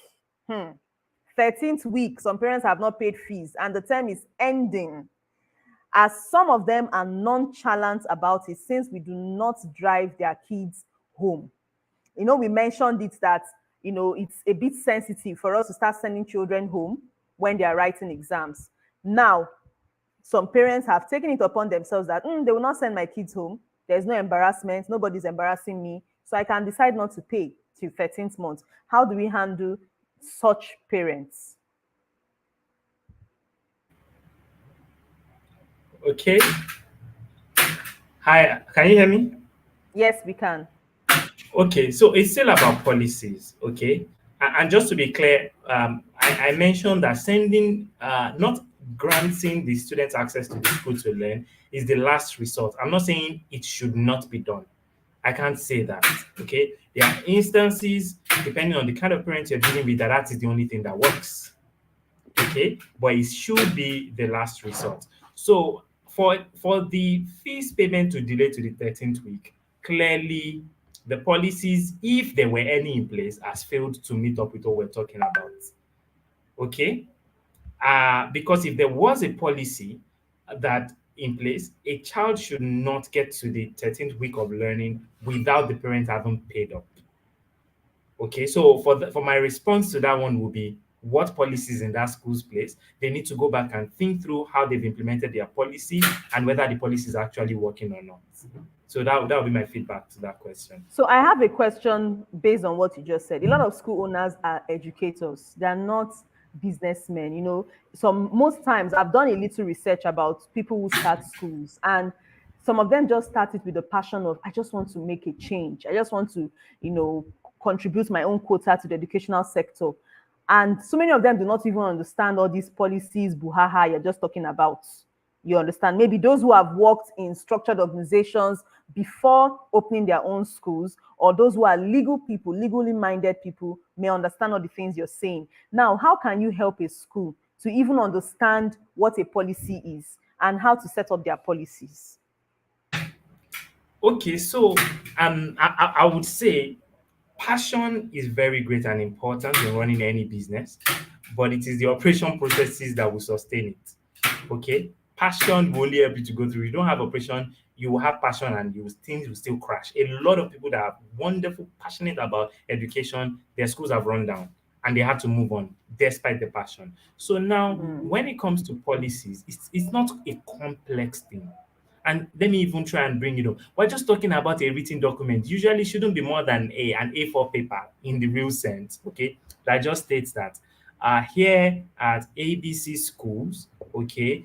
13th week, some parents have not paid fees and the term is ending. As some of them are nonchalant about it since we do not drive their kids home. We mentioned it that, it's a bit sensitive for us to start sending children home when they are writing exams. Now, some parents have taken it upon themselves that they will not send my kids home. There's no embarrassment. Nobody's embarrassing me. So I can decide not to pay till 13th month. How do we handle such parents? Okay. Hi, can you hear me? Yes, we can. Okay, so it's still about policies, okay? And just to be clear, I mentioned that sending, not granting the students access to the school to learn is the last resort. I'm not saying it should not be done. I can't say that, okay? There are instances, depending on the kind of parents you're dealing with, that is the only thing that works, okay? But it should be the last resort. So for the fees payment to delay to the 13th week, clearly the policies, if there were any in place, has failed to meet up with what we're talking about. Okay? Because if there was a policy that in place, a child should not get to the 13th week of learning without the parent having paid up. Okay, so for my response to that one will be what policies in that school's place. They need to go back and think through how they've implemented their policy and whether the policy is actually working or not. So that would be my feedback to that question. So I have a question based on what you just said. A lot of school owners are educators. They're not businessmen. Most times I've done a little research about people who start schools, and some of them just started with the passion of, I just want to make a change. I just want to, contribute my own quota to the educational sector. And so many of them do not even understand all these policies, buhaha, you're just talking about. You understand? Maybe those who have worked in structured organizations before opening their own schools, or those who are legal people, legally minded people, may understand all the things you're saying. Now, how can you help a school to even understand what a policy is and how to set up their policies? Okay, so I would say passion is very great and important in running any business, but it is the operation processes that will sustain it. Okay, passion will only help you to go through. You don't have operation, you will have passion, and things will still crash. A lot of people that are wonderful, passionate about education, their schools have run down and they have to move on despite the passion. So now, when it comes to policies, it's not a complex thing. And let me even try and bring it up. We're just talking about a written document. Usually shouldn't be more than an A4 paper in the real sense, okay? That just states that here at ABC schools, okay,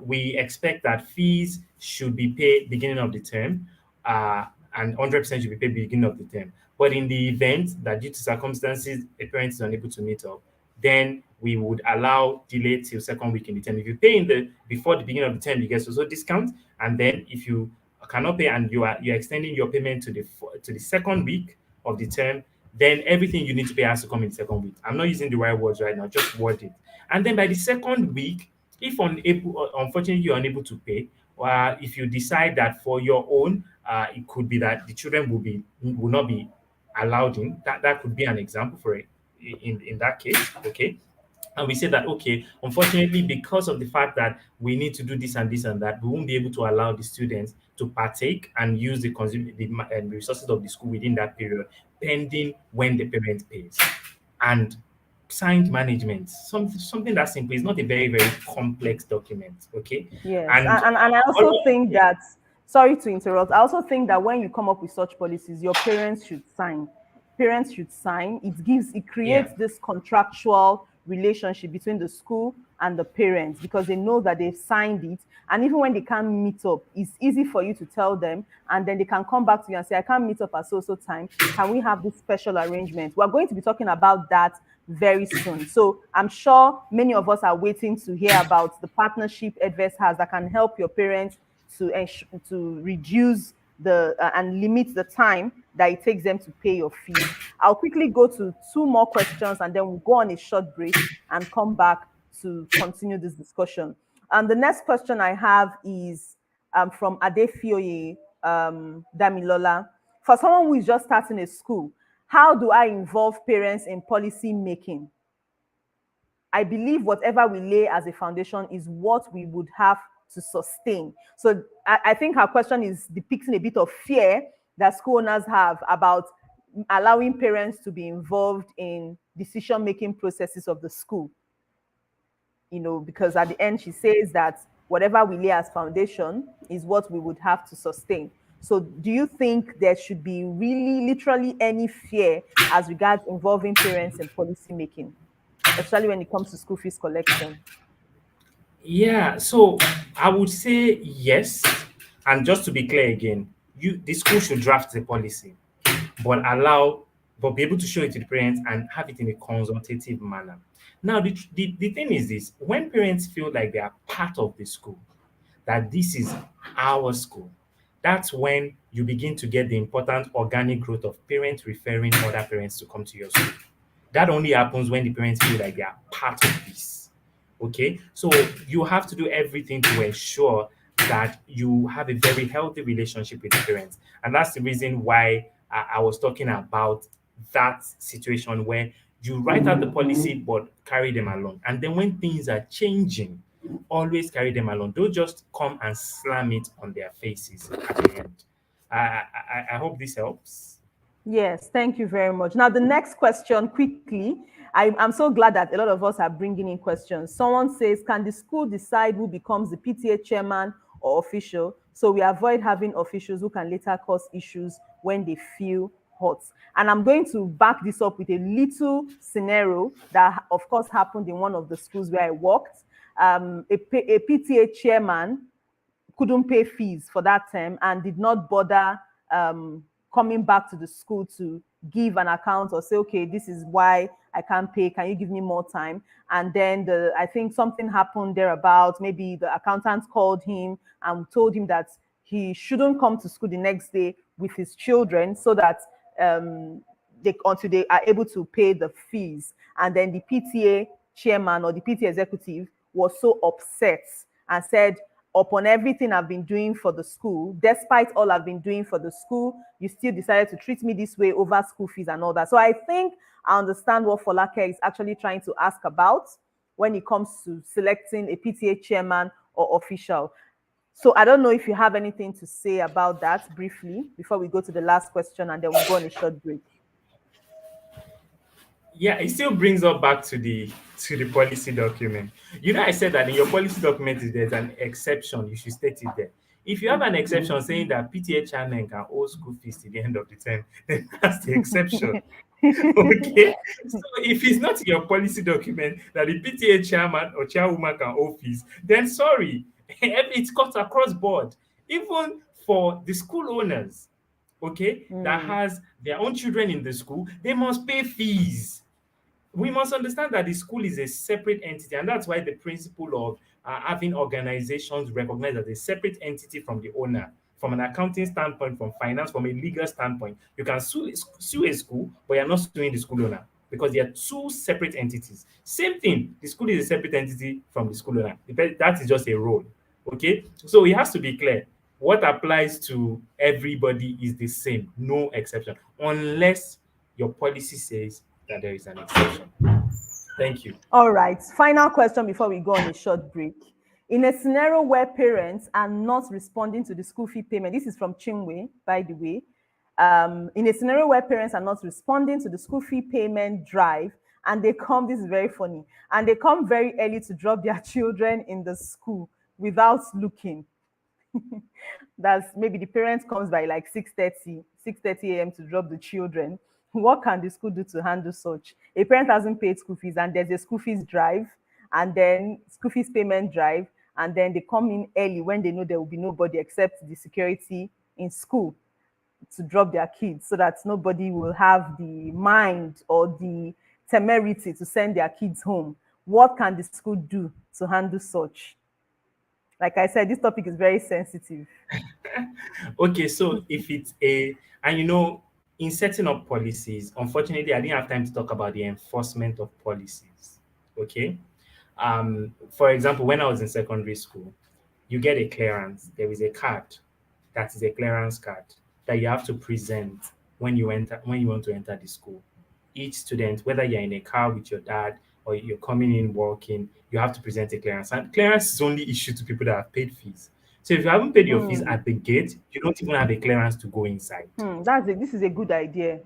we expect that fees should be paid beginning of the term, and 100% should be paid beginning of the term. But in the event that due to circumstances a parent is unable to meet up, then we would allow delay till second week in the term. If you pay before the beginning of the term, you get also discount. And then if you cannot pay and you're extending your payment to the second week of the term, then everything you need to pay has to come in the second week. I'm not using the right words right now, just word it. And then by the second week, if unfortunately you're unable to pay, if you decide that for your own, it could be that the children will not be allowed in. That could be an example for it in that case, okay? And we say that, okay, unfortunately, because of the fact that we need to do this and this and that, we won't be able to allow the students to partake and use the resources of the school within that period, pending when the parent pays. And signed management, something that simple. It's not a very, very complex document, okay? Yes, And and I also think that, sorry to interrupt, I also think that when you come up with such policies, your parents should sign. Parents should sign. It creates this contractual relationship between the school and the parents because they know that they've signed it. And even when they can't meet up, it's easy for you to tell them, and then they can come back to you and say, I can't meet up at so time. Can we have this special arrangement? We're going to be talking about that very soon. So I'm sure many of us are waiting to hear about the partnership Edves has that can help your parents to reduce and limit the time that it takes them to pay your fees. I'll quickly go to two more questions and then we'll go on a short break and come back to continue this discussion. And the next question I have is from Adefioye Damilola. For someone who is just starting a school, how do I involve parents in policy making? I believe whatever we lay as a foundation is what we would have to sustain. So I think her question is depicting a bit of fear that school owners have about allowing parents to be involved in decision-making processes of the school. You know, because at the end she says that whatever we lay as foundation is what we would have to sustain. So do you think there should be really literally any fear as regards involving parents in policy making, especially when it comes to school fees collection? Yeah, so I would say yes. And just to be clear again, the school should draft the policy, but be able to show it to the parents and have it in a consultative manner. Now, the thing is this: when parents feel like they are part of the school, that this is our school, that's when you begin to get the important organic growth of parents referring other parents to come to your school. That only happens when the parents feel like they are part of this. Okay, so you have to do everything to ensure that you have a very healthy relationship with the parents, and that's the reason why I was talking about that situation where you write out the policy but carry them along, and then when things are changing, always carry them along. Don't just come and slam it on their faces at the end. I hope this helps. Yes, thank you very much. Now, the next question, quickly. I'm so glad that a lot of us are bringing in questions. Someone says, can the school decide who becomes the PTA chairman or official so we avoid having officials who can later cause issues when they feel hot? And I'm going to back this up with a little scenario that, of course, happened in one of the schools where I worked. A PTA chairman couldn't pay fees for that term and did not bother coming back to the school to give an account or say, okay, this is why I can't pay. Can you give me more time? And then I think something happened thereabout. Maybe the accountant called him and told him that he shouldn't come to school the next day with his children so that until they are able to pay the fees. And then the PTA chairman or the PTA executive was so upset and said, upon everything I've been doing for the school, despite all I've been doing for the school, you still decided to treat me this way over school fees and all that. So I think I understand what Folake is actually trying to ask about when it comes to selecting a PTA chairman or official. So I don't know if you have anything to say about that briefly before we go to the last question and then we'll go on a short break. Yeah, it still brings us back to the policy document. You know, I said that in your policy document, if there's an exception, you should state it there. If you have an exception saying that PTA chairman can owe school fees to the end of the term, then that's the exception. Okay. So if it's not in your policy document that the PTA chairman or chairwoman can owe fees, then sorry, it's cut across board. Even for the school owners, okay, that has their own children in the school, they must pay fees. We must understand that the school is a separate entity, and that's why the principle of having organizations recognized as a separate entity from the owner, from an accounting standpoint, from finance, from a legal standpoint. You can sue a school, but you're not suing the school owner because they are two separate entities. Same thing, the school is a separate entity from the school owner. That is just a role. Okay, so it has to be clear. What applies to everybody is the same, no exception, unless your policy says that there is an exception. Thank you. All right. Final question before we go on a short break. In a scenario where parents are not responding to the school fee payment, this is from Chinwe, by the way. In a scenario where parents are not responding to the school fee payment drive, and they come, this is very funny, and they come very early to drop their children in the school without looking. That's maybe the parents comes by like 6:30 a.m. to drop the children. What can the school do to handle such? A parent hasn't paid school fees and there's a school fees drive and then school fees payment drive, and then they come in early when they know there will be nobody except the security in school to drop their kids so that nobody will have the mind or the temerity to send their kids home. What can the school do to handle such? Like I said, this topic is very sensitive. Okay, so if it's and in setting up policies, unfortunately, I didn't have time to talk about the enforcement of policies. Okay. For example, when I was in secondary school, you get a clearance. There is a card that is a clearance card that you have to present when you want to enter the school. Each student, whether you're in a car with your dad or you're coming in walking, you have to present a clearance. And clearance is only issued to people that have paid fees. So if you haven't paid your fees Hmm. at the gate, you don't even have a clearance to go inside. This is a good idea.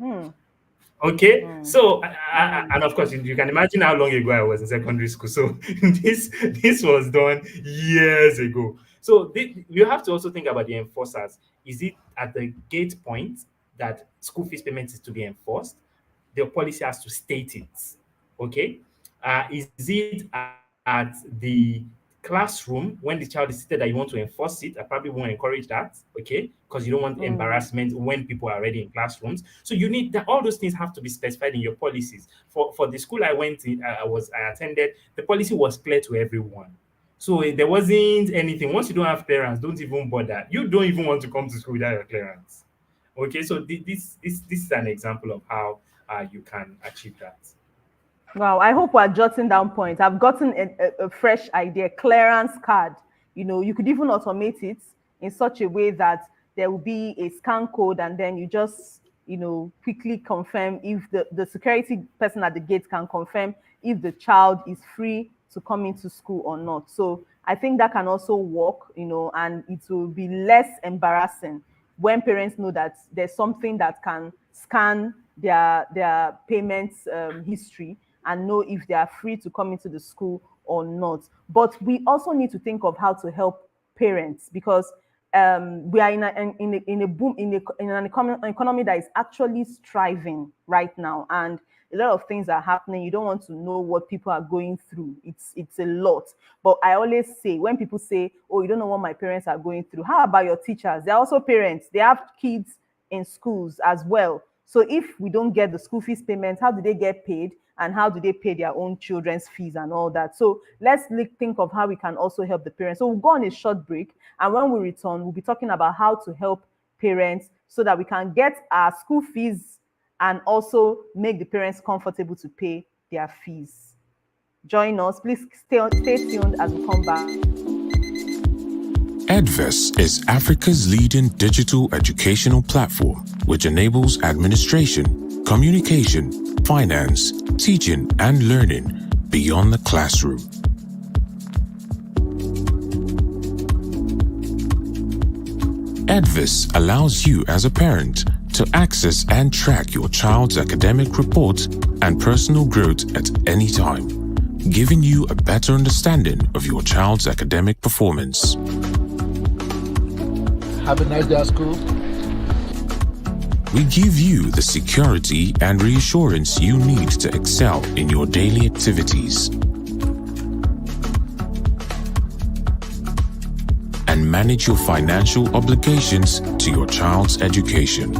Okay, Hmm. so Hmm. and of course you can imagine how long ago I was in secondary school. So this was done years ago. So you have to also think about the enforcers. Is it at the gate point that school fees payment is to be enforced? The policy has to state it. Okay, is it at the classroom when the child is seated that you want to enforce it? I probably won't encourage that. Okay, because you don't want Hmm. embarrassment when people are already in classrooms. So you need that. All those things have to be specified in your policies. For the school I went in, I attended. The policy was clear to everyone. So there wasn't anything. Once you don't have clearance, don't even bother. You don't even want to come to school without your clearance. Okay, so this is an example of how you can achieve that. Wow, I hope we're jotting down points. I've gotten a fresh idea, clearance card. You could even automate it in such a way that there will be a scan code and then you just, quickly confirm if the security person at the gate can confirm if the child is free to come into school or not. So I think that can also work, and it will be less embarrassing when parents know that there's something that can scan their payments history and know if they are free to come into the school or not. But we also need to think of how to help parents because we are in a boom in an economy that is actually striving right now, and a lot of things are happening. You don't want to know what people are going through. It's a lot. But I always say when people say, "Oh, you don't know what my parents are going through," how about your teachers? They're also parents. They have kids in schools as well. So if we don't get the school fees payment, how do they get paid? And how do they pay their own children's fees and all that? So let's think of how we can also help the parents. So we'll go on a short break. And when we return, we'll be talking about how to help parents so that we can get our school fees and also make the parents comfortable to pay their fees. Join us. Please stay tuned as we come back. Edves is Africa's leading digital educational platform, which enables administration, communication, finance, teaching, and learning beyond the classroom. Edves allows you as a parent to access and track your child's academic reports and personal growth at any time, giving you a better understanding of your child's academic performance. Have a nice day at school. We give you the security and reassurance you need to excel in your daily activities and manage your financial obligations to your child's education.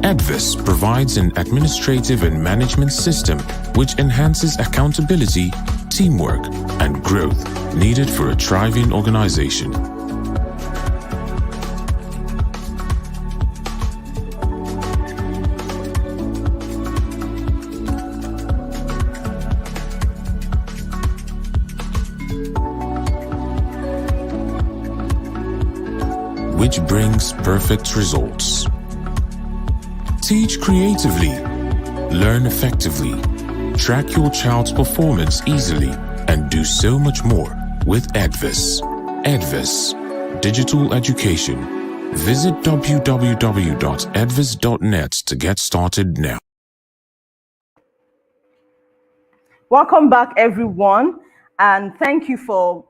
Edves provides an administrative and management system which enhances accountability, teamwork, and growth needed for a thriving organization. Which brings perfect results. Teach creatively, learn effectively, track your child's performance easily, and do so much more with Edves. Edves, digital education. Visit www.edves.net to get started now. Welcome back, everyone, and thank you for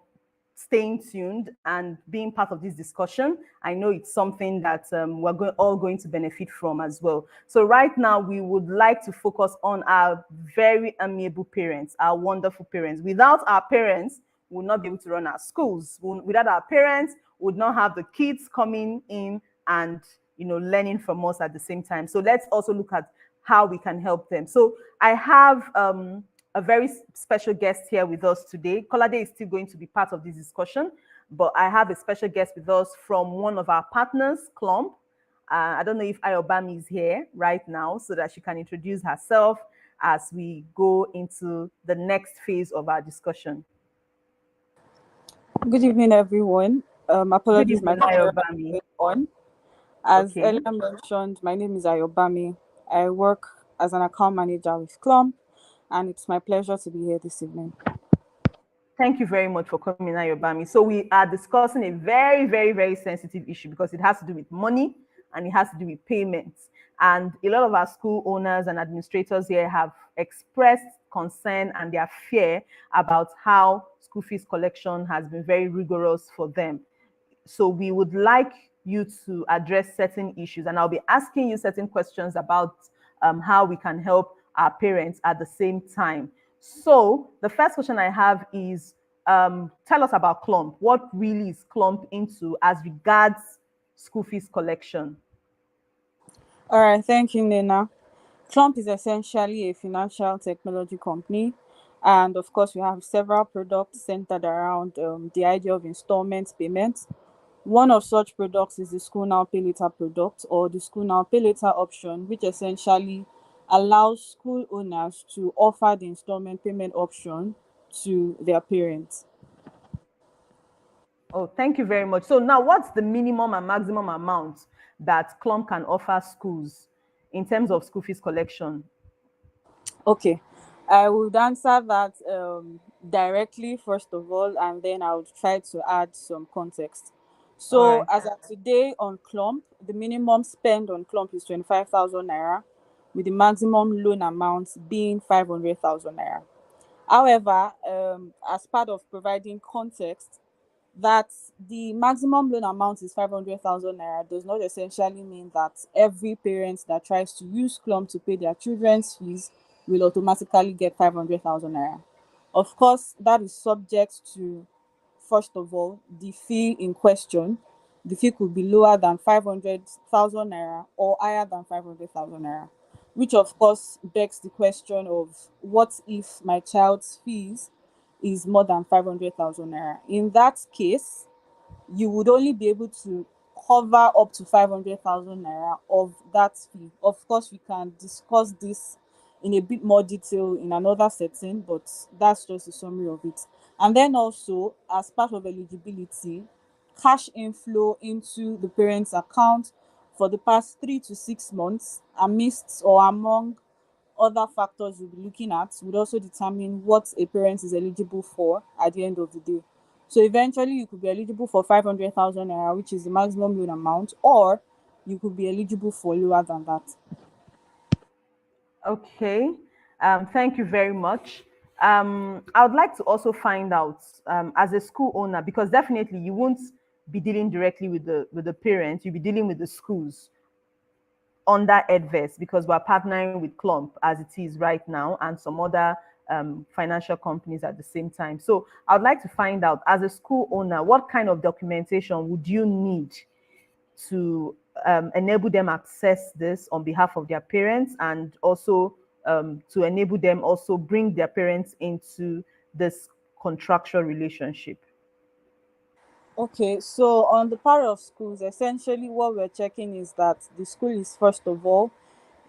staying tuned and being part of this discussion. I know it's something that we're all going to benefit from as well. So right now, we would like to focus on our very amiable parents, our wonderful parents. Without our parents, we would not be able to run our schools. Without our parents, we would not have the kids coming in and learning from us at the same time. So let's also look at how we can help them. So I have a a very special guest here with us today. Kolade is still going to be part of this discussion, but I have a special guest with us from one of our partners, Clump. I don't know if Ayobami is here right now so that she can introduce herself as we go into the next phase of our discussion. Good evening, everyone. Apologies, evening, my camera Ayobami. is on. As Okay. earlier mentioned, my name is Ayobami. I work as an account manager with Clump, and it's my pleasure to be here this evening. Thank you very much for coming, Ayobami. So we are discussing a very, very, very sensitive issue because it has to do with money and it has to do with payments. And a lot of our school owners and administrators here have expressed concern and their fear about how school fees collection has been very rigorous for them. So we would like you to address certain issues, and I'll be asking you certain questions about how we can help our parents at the same time. So the first question I have is, tell us about Clump. What really is Clump into as regards school fees collection? All right, thank you, Nena. Clump is essentially a financial technology company. And of course, we have several products centered around the idea of installment payments. One of such products is the School Now Pay Later product, or the School Now Pay Later option, which essentially allows school owners to offer the installment payment option to their parents. Oh, thank you very much. So now what's the minimum and maximum amount that Clump can offer schools in terms of school fees collection? Okay, I would answer that directly first of all, and then I would try to add some context. So, Right. as of today on Clump, the minimum spend on Clump is 25,000 naira, with the maximum loan amount being 500,000 naira. However, as part of providing context, that the maximum loan amount is 500,000 naira does not essentially mean that every parent that tries to use Clump to pay their children's fees will automatically get 500,000 naira. Of course, that is subject to, first of all, the fee in question. The fee could be lower than 500,000 naira or higher than 500,000 naira, which of course begs the question of, what if my child's fees is more than 500,000 naira? In that case, you would only be able to cover up to 500,000 naira of that fee. Of course, we can discuss this in a bit more detail in another setting, but that's just a summary of it. And then also, as part of eligibility, cash inflow into the parent's account for the past 3 to 6 months, amidst or among other factors we'll be looking at, would also determine what a parent is eligible for at the end of the day. So eventually you could be eligible for 500,000 naira, which is the maximum loan amount, or you could be eligible for lower than that. Okay, thank you very much. I would like to also find out, as a school owner, because definitely you won't be dealing directly with the parents, you'll be dealing with the schools under Edves, because we're partnering with Clump as it is right now and some other financial companies at the same time. So I would like to find out, as a school owner, what kind of documentation would you need to enable them access this on behalf of their parents, and also to enable them also bring their parents into this contractual relationship? Okay, so on the part of schools, essentially what we're checking is that the school is, first of all,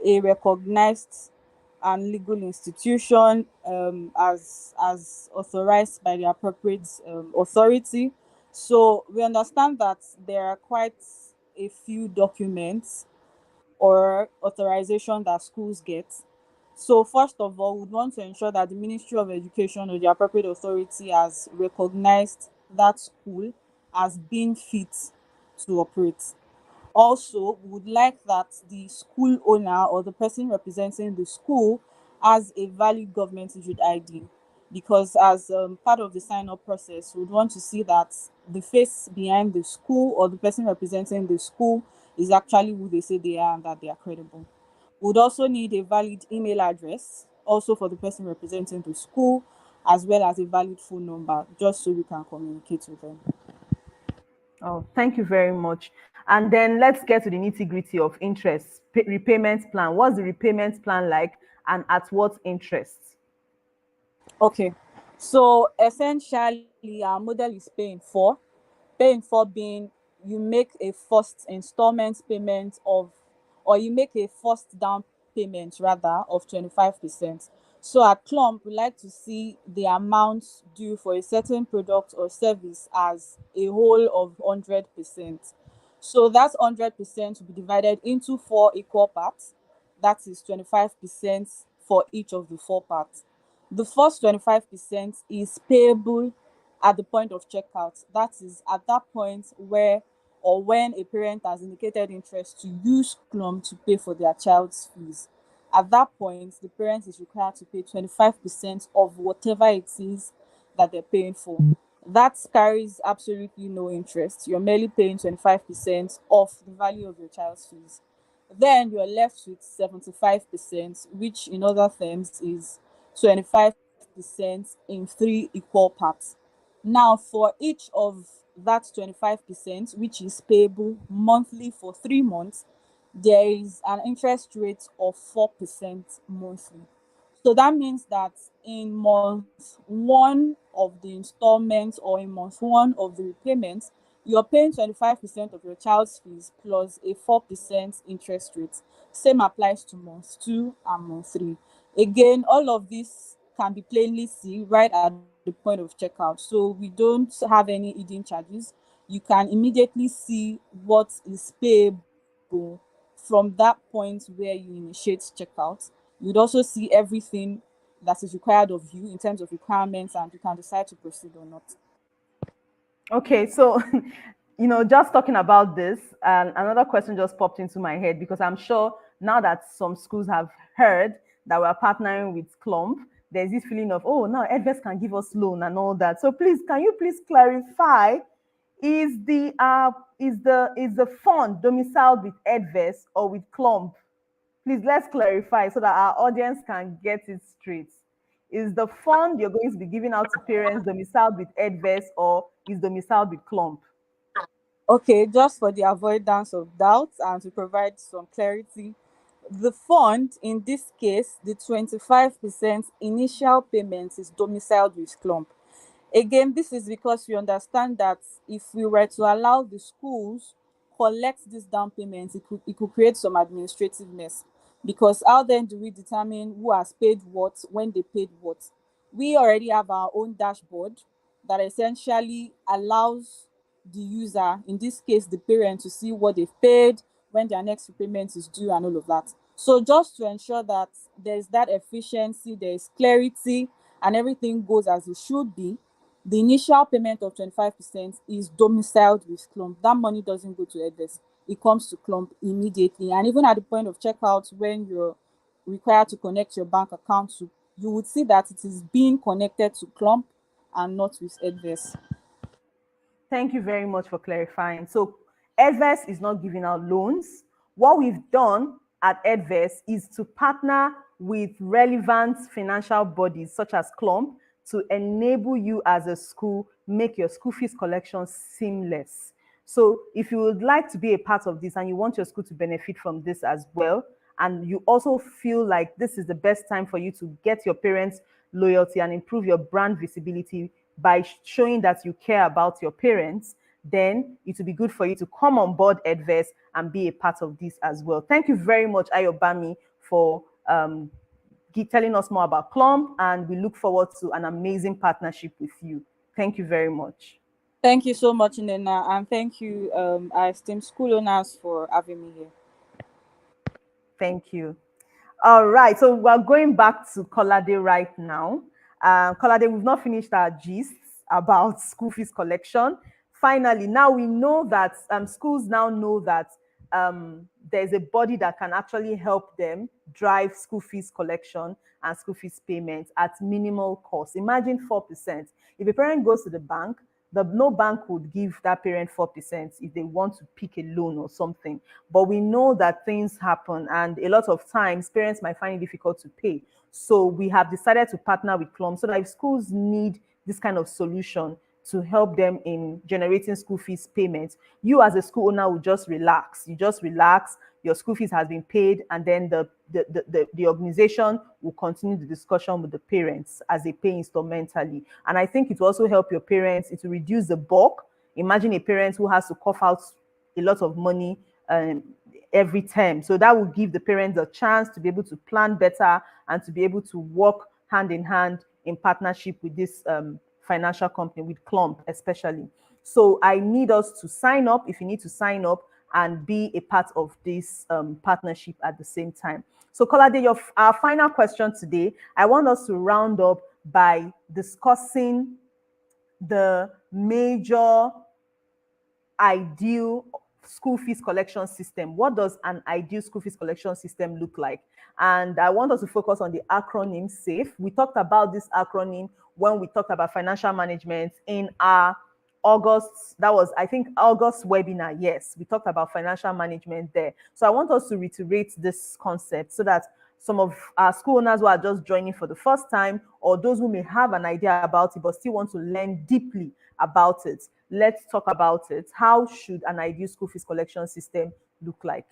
a recognized and legal institution, as authorized by the appropriate authority. So we understand that there are quite a few documents or authorization that schools get. So first of all, we would want to ensure that the Ministry of Education or the appropriate authority has recognized that school as being fit to operate. Also, we would like that the school owner or the person representing the school has a valid government issued ID, because as part of the sign up process, we would want to see that the face behind the school or the person representing the school is actually who they say they are and that they are credible. We would also need a valid email address also for the person representing the school, as well as a valid phone number, just so we can communicate with them. Oh, thank you very much. And then let's get to the nitty-gritty of interest repayment plan. What's the repayment plan like, and at what interest? Okay. So essentially, our model is paying for being you make a first installment payment of, or you make a first down payment rather of 25%. So at Clump, we like to see the amount due for a certain product or service as a whole of 100%. So that 100% will be divided into four equal parts. That is 25% for each of the four parts. The first 25% is payable at the point of checkout. That is at that point where or when a parent has indicated interest to use Clump to pay for their child's fees. At that point, the parent is required to pay 25% of whatever it is that they're paying for. That carries absolutely no interest. You're merely paying 25% of the value of your child's fees. Then you're left with 75%, which in other terms is 25% in three equal parts. Now, for each of that 25%, which is payable monthly for 3 months, there is an interest rate of 4% monthly. So that means that in month one of the installments or in month one of the repayments, you're paying 25% of your child's fees plus a 4% interest rate. Same applies to month two and month three. Again, all of this can be plainly seen right at the point of checkout. So we don't have any hidden charges. You can immediately see what is payable from that point where you initiate checkout. You'd also see everything that is required of you in terms of requirements, and you can decide to proceed or not. Okay, so just talking about this, and another question just popped into my head because I'm sure now that some schools have heard that we're partnering with Clump, there's this feeling of, oh, now Edves can give us loan and all that. So please, can you please clarify, is the fund domiciled with Edves or with Clump? Please, let's clarify so that our audience can get it straight. Is the fund you're going to be giving out to parents domiciled with Edves or is domiciled with Clump? Okay, just for the avoidance of doubt and to provide some clarity, the fund, in this case, the 25% initial payment is domiciled with Clump. Again, this is because we understand that if we were to allow the schools collect this down payment, it could create some administrative mess. Because how then do we determine who has paid what, when they paid what? We already have our own dashboard that essentially allows the user, in this case the parent, to see what they've paid, when their next repayment is due, and all of that. So just to ensure that there's that efficiency, there's clarity, and everything goes as it should be, the initial payment of 25% is domiciled with Clump. That money doesn't go to Edves. It comes to Clump immediately. And even at the point of checkout, when you're required to connect your bank account to, you would see that it is being connected to Clump and not with Edves. Thank you very much for clarifying. So Edves is not giving out loans. What we've done at Edves is to partner with relevant financial bodies such as Clump to enable you as a school make your school fees collection seamless. So if you would like to be a part of this and you want your school to benefit from this as well, and you also feel like this is the best time for you to get your parents' loyalty and improve your brand visibility by showing that you care about your parents, then it will be good for you to come on board Edves and be a part of this as well. Thank you very much, Ayobami, for telling us more about Clump, and we look forward to an amazing partnership with you. Thank you very much. Thank you so much, Nena, and thank you, our esteemed school owners, for having me here. Thank you. All right, so we're going back to Kolade right now. Kolade, we've not finished our gists about school fees collection. Finally, now we know that schools now know that there's a body that can actually help them drive school fees collection and school fees payments at minimal cost. Imagine 4%. If a parent goes to the bank, no bank would give that parent 4% if they want to pick a loan or something. But we know that things happen, and a lot of times parents might find it difficult to pay. So we have decided to partner with Clump so that if schools need this kind of solution to help them in generating school fees payments, you as a school owner will just relax. You just relax, your school fees has been paid, and then the organization will continue the discussion with the parents as they pay instrumentally. And I think it will also help your parents, it will reduce the bulk. Imagine a parent who has to cough out a lot of money um, every term. So that will give the parents a chance to be able to plan better and to be able to work hand in hand in partnership with this financial company, with Clump especially. So I need us to sign up, if you need to sign up, and be a part of this partnership at the same time. So Kolade, our final question today, I want us to round up by discussing the major ideal school fees collection system. What does an ideal school fees collection system look like? And I want us to focus on the acronym SAFE. We talked about this acronym when we talked about financial management in our August, that was, I think, August webinar. Yes, we talked about financial management there. So I want us to reiterate this concept so that some of our school owners who are just joining for the first time, or those who may have an idea about it but still want to learn deeply about it, let's talk about it. How should an ideal school fees collection system look like?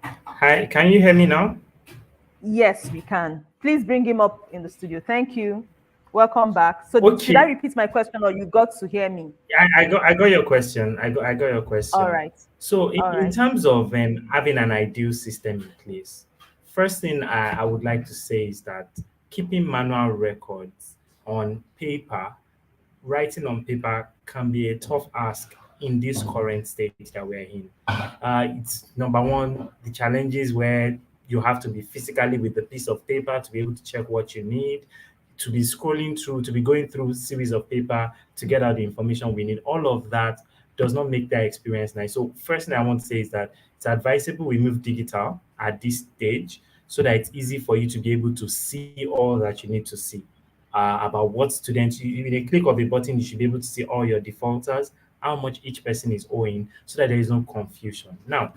Hi, can you hear me now? Yes, we can. Please bring him up in the studio. Thank you. Welcome back. So Okay. should I repeat my question, or you got to hear me? I got your question. I got your question. All right. So All in right. terms of having an ideal system in place, first thing I would like to say is that keeping manual records on paper, writing on paper can be a tough ask in this current state that we're in. It's number one, the challenges where you have to be physically with the piece of paper to be able to check what you need, to be scrolling through, to be going through series of paper to get out the information we need. All of that does not make that experience nice. So first thing I want to say is that it's advisable we move digital at this stage so that it's easy for you to be able to see all that you need to see about what students, with a click of a button, you should be able to see all your defaulters, how much each person is owing, so that there is no confusion. Now,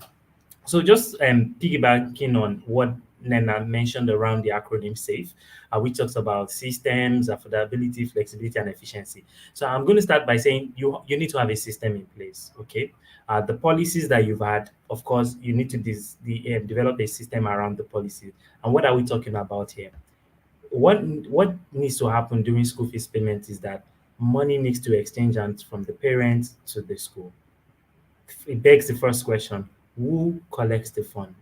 so just piggybacking on what Nena mentioned around the acronym SAFE, which talks about systems, affordability, flexibility, and efficiency. So I'm going to start by saying you need to have a system in place, okay? The policies that you've had, of course, you need to develop a system around the policies. And what are we talking about here? What needs to happen during school fees payment is that money needs to exchange hands from the parents to the school. It begs the first question: who collects the fund?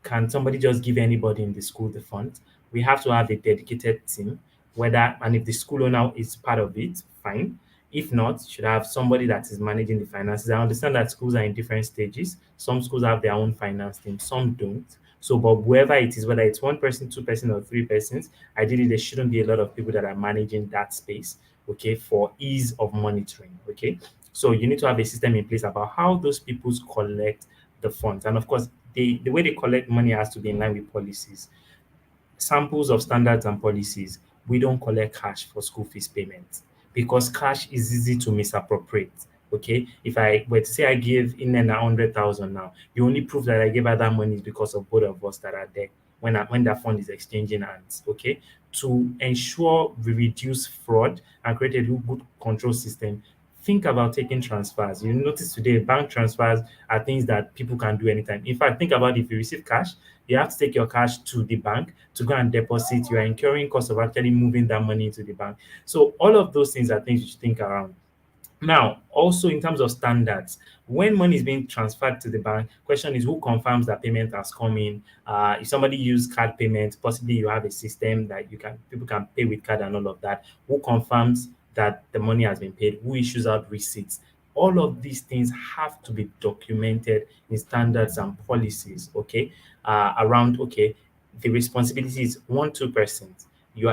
Can somebody just give anybody in the school the fund? We have to have a dedicated team, whether and if the school owner is part of it, fine. If not, should have somebody that is managing the finances. I understand that schools are in different stages. Some schools have their own finance team, some don't. So, but whoever it is, whether it's one person, two person, or three persons, ideally there shouldn't be a lot of people that are managing that space, okay, for ease of monitoring. Okay. So you need to have a system in place about how those people collect the funds. And of course, the way they collect money has to be in line with policies. Samples of standards and policies. We don't collect cash for school fees payments because cash is easy to misappropriate. Okay, if I were to say I give in 100,000 now, the only proof that I gave her that money is because of both of us that are there when that fund is exchanging hands. Okay, to ensure we reduce fraud and create a good control system, think about taking transfers. You notice today bank transfers are things that people can do anytime. In fact, think about if you receive cash, you have to take your cash to the bank to go and deposit. You are incurring cost of actually moving that money into the bank. So all of those things are things you should think around. Now, also in terms of standards, when money is being transferred to the bank, question is who confirms that payment has come in? If somebody use card payment, possibly you have a system that people can pay with card and all of that. Who confirms that the money has been paid? Who issues out receipts? All of these things have to be documented in standards and policies. Okay, around the responsibility is 1-2%.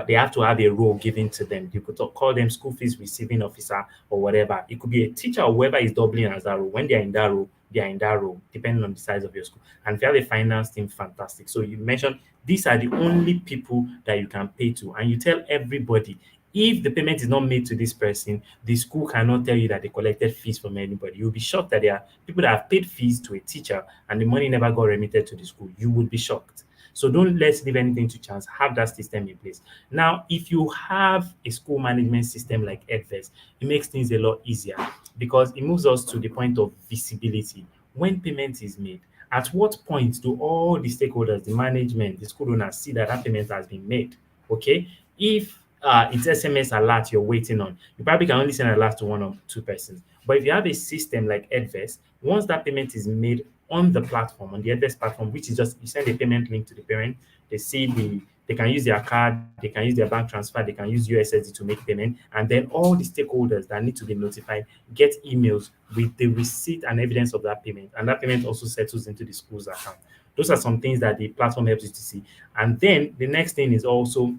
They have to have a role given to them. You could call them school fees receiving officer or whatever. It could be a teacher or whoever is doubling as that role. When they are in that role, they are in that role, depending on the size of your school. And if you have a finance team, fantastic. So you mentioned these are the only people that you can pay to, and you tell everybody if the payment is not made to this person, the school cannot tell you that they collected fees from anybody. You'll be shocked that there are people that have paid fees to a teacher and the money never got remitted to the school. You would be shocked. So don't let's leave anything to chance. Have that system in place. Now, if you have a school management system like Edves, it makes things a lot easier because it moves us to the point of visibility. When payment is made, at what point do all the stakeholders, the management, the school owners see that that payment has been made? Okay. If it's SMS alert you're waiting on, you probably can only send alert to one or two persons. But if you have a system like Edves, once that payment is made on the platform, on the Edves platform, which is just you send a payment link to the parent, they can use their card, they can use their bank transfer, they can use USSD to make payment, and then all the stakeholders that need to be notified get emails with the receipt and evidence of that payment, and that payment also settles into the school's account. Those are some things that the platform helps you to see. And then the next thing is also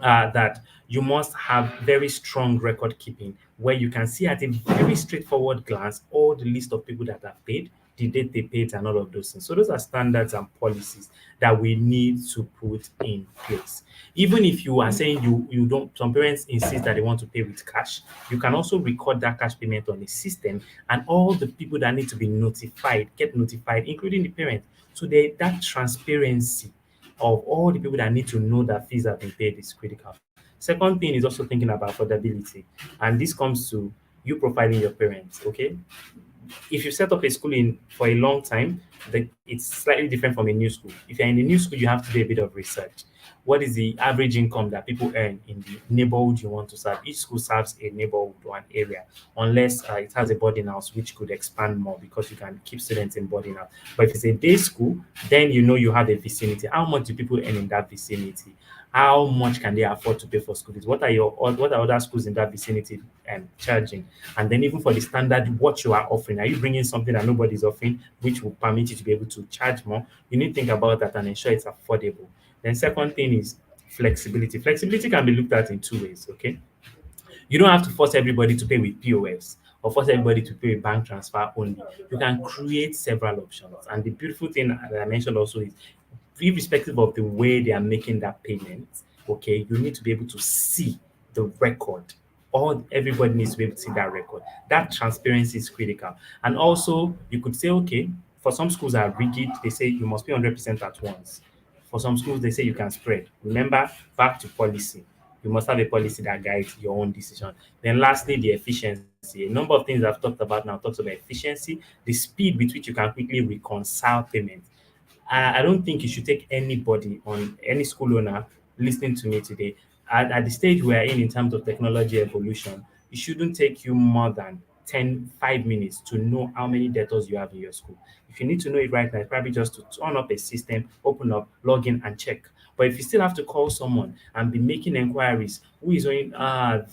that you must have very strong record keeping where you can see at a very straightforward glance all the list of people that have paid, the date they paid, and all of those things. So those are standards and policies that we need to put in place. Even if you are saying you don't, some parents insist that they want to pay with cash, you can also record that cash payment on the system, and all the people that need to be notified get notified, including the parent. So that transparency of all the people that need to know that fees have been paid is critical. Second thing is also thinking about affordability. And this comes to you profiling your parents, okay? If you set up a school for a long time, it's slightly different from a new school. If you're in the new school, you have to do a bit of research. What is the average income that people earn in the neighborhood you want to serve? Each school serves a neighborhood or an area, unless it has a boarding house, which could expand more because you can keep students in boarding house. But if it's a day school, then you have a vicinity. How much do people earn in that vicinity? How much can they afford to pay for school fees? What are other schools in that vicinity charging? And then even for the standard, what you are offering, are you bringing something that nobody's offering, which will permit you to be able to charge more? You need to think about that and ensure it's affordable. Then second thing is flexibility. Flexibility can be looked at in two ways, okay? You don't have to force everybody to pay with POS or force everybody to pay with bank transfer only. You can create several options. And the beautiful thing that I mentioned also is irrespective of the way they are making that payment, okay, you need to be able to see the record. Everybody needs to be able to see that record. That transparency is critical. And also, you could say, okay, for some schools are rigid, they say you must pay 100% at once. For some schools, they say you can spread. Remember, back to policy. You must have a policy that guides your own decision. Then lastly, the efficiency. A number of things I've talked about now talks about efficiency, the speed with which you can quickly reconcile payments. I don't think you should take anybody on any school owner listening to me today at the stage we're in terms of technology evolution. It shouldn't take you more than 5 minutes to know how many debtors you have in your school. If you need to know it right now, it's probably just to turn up a system, open up, log in, and check. But if you still have to call someone and be making inquiries, who is doing,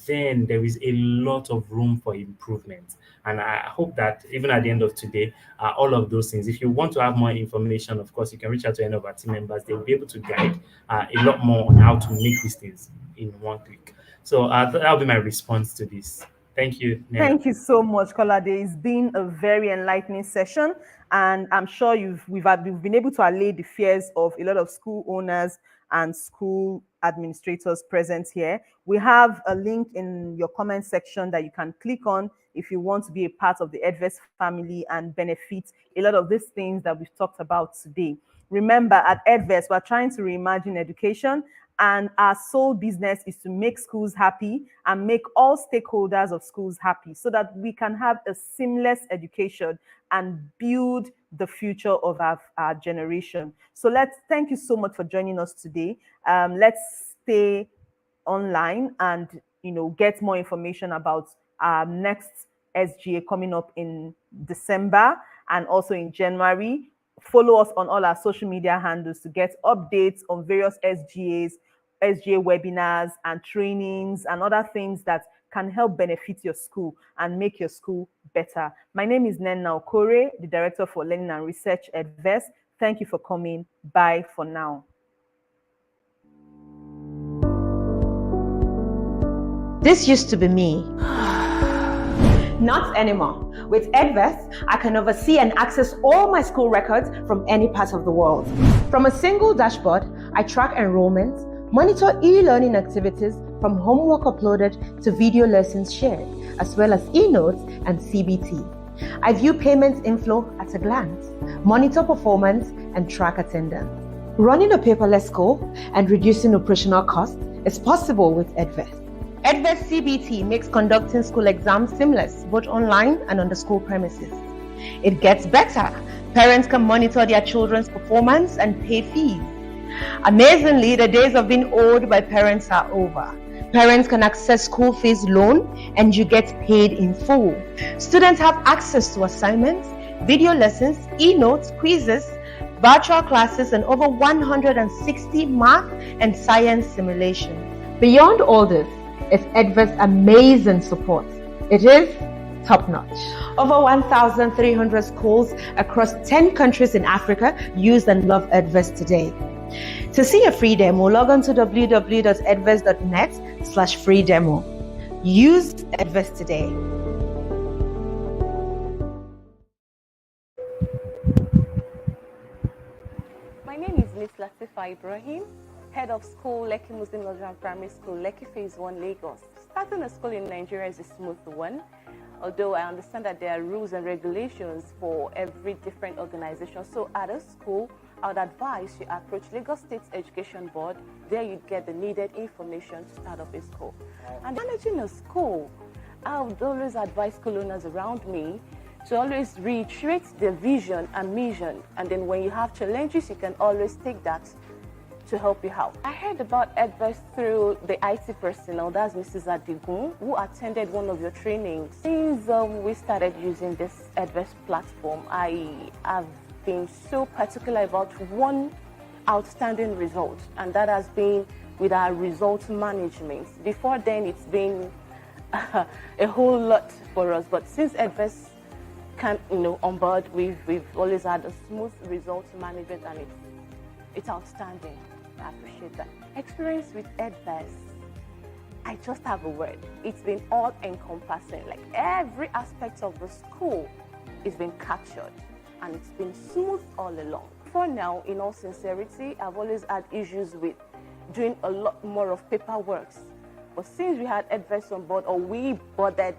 then there is a lot of room for improvement. And I hope that even at the end of today, all of those things, if you want to have more information, of course, you can reach out to any of our team members. They'll be able to guide a lot more on how to make these things in one click. So that'll be my response to this. Thank you, Nena. Thank you so much, Kolade. It's been a very enlightening session, and I'm sure we've been able to allay the fears of a lot of school owners and school administrators present here. We have a link in your comment section that you can click on if you want to be a part of the Edves family and benefit a lot of these things that we've talked about today. Remember, at Edves, we're trying to reimagine education, and our sole business is to make schools happy and make all stakeholders of schools happy so that we can have a seamless education and build the future of our generation. So thank you so much for joining us today. Let's stay online and get more information about our next SGA coming up in December and also in January. Follow us on all our social media handles to get updates on various SGA webinars and trainings and other things that can help benefit your school and make your school better. My name is Nena Okore, the Director for Learning and Research at Edves. Thank you for coming. Bye for now. This used to be me. Not anymore. With Edves, I can oversee and access all my school records from any part of the world. From a single dashboard, I track enrollments, monitor e-learning activities from homework uploaded to video lessons shared, as well as e-notes and CBT. I view payments inflow at a glance, monitor performance, and track attendance. Running a paperless school and reducing operational costs is possible with Edves. Edves CBT makes conducting school exams seamless, both online and on the school premises. It gets better. Parents can monitor their children's performance and pay fees. Amazingly, the days of being owed by parents are over. Parents can access school fees loan and you get paid in full. Students have access to assignments, video lessons, e-notes, quizzes, virtual classes, and over 160 math and science simulations. Beyond all this is Edves' amazing support. It is top-notch. Over 1,300 schools across 10 countries in Africa use and love Edves today. To see a free demo, log on to www.edves.net/free demo. Use Edves today. My name is Miss Latifa Ibrahim, Head of School, Lekki Muslim Nigerian Primary School, Lekki Phase 1, Lagos. Starting a school in Nigeria is a smooth one, although I understand that there are rules and regulations for every different organization. So at a school, I would advise you approach Lagos State Education Board. There you get the needed information to start up a school. And managing a school, I would always advise school owners around me to always reiterate their vision and mission. And then when you have challenges, you can always take that to help you out. I heard about Edves through the IT personnel, that's Mrs. Adigun, who attended one of your trainings. Since we started using this Edves platform, I have been so particular about one outstanding result, and that has been with our result management. Before then, it's been a whole lot for us, but since Edves can, on board, we've always had a smooth result management, and it's outstanding. I appreciate that. Experience with Edves, I just have a word. It's been all encompassing. Like every aspect of the school is been captured, and it's been smooth all along. For now, in all sincerity, I've always had issues with doing a lot more of paperwork. But since we had Edves on board, or we boarded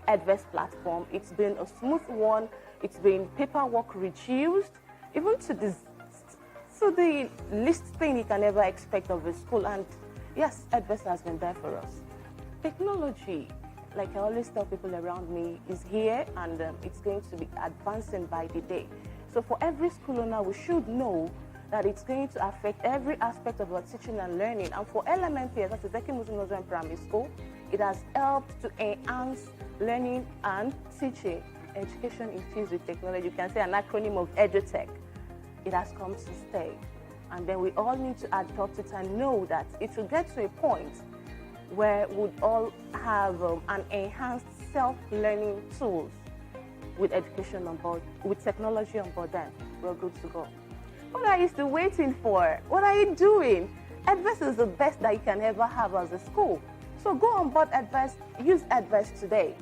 Edves platform, it's been a smooth one. It's been paperwork reduced, even to the least thing you can ever expect of a school. And yes, Edves has been there for us. Technology, like I always tell people around me, is here, and it's going to be advancing by the day. So for every school owner, we should know that it's going to affect every aspect of our teaching and learning. And for elementary, that is Lekki Muslim Nigerian Primary School, it has helped to enhance learning and teaching. Education infused with technology. You can say an acronym of EduTech. It has come to stay. And then we all need to adopt it and know that it will get to a point where we'd all have an enhanced self-learning tools with education on board, with technology on board. Then we're good to go. What are you still waiting for? What are you doing? Edves is the best that you can ever have as a school. So go on board Edves, use Edves today.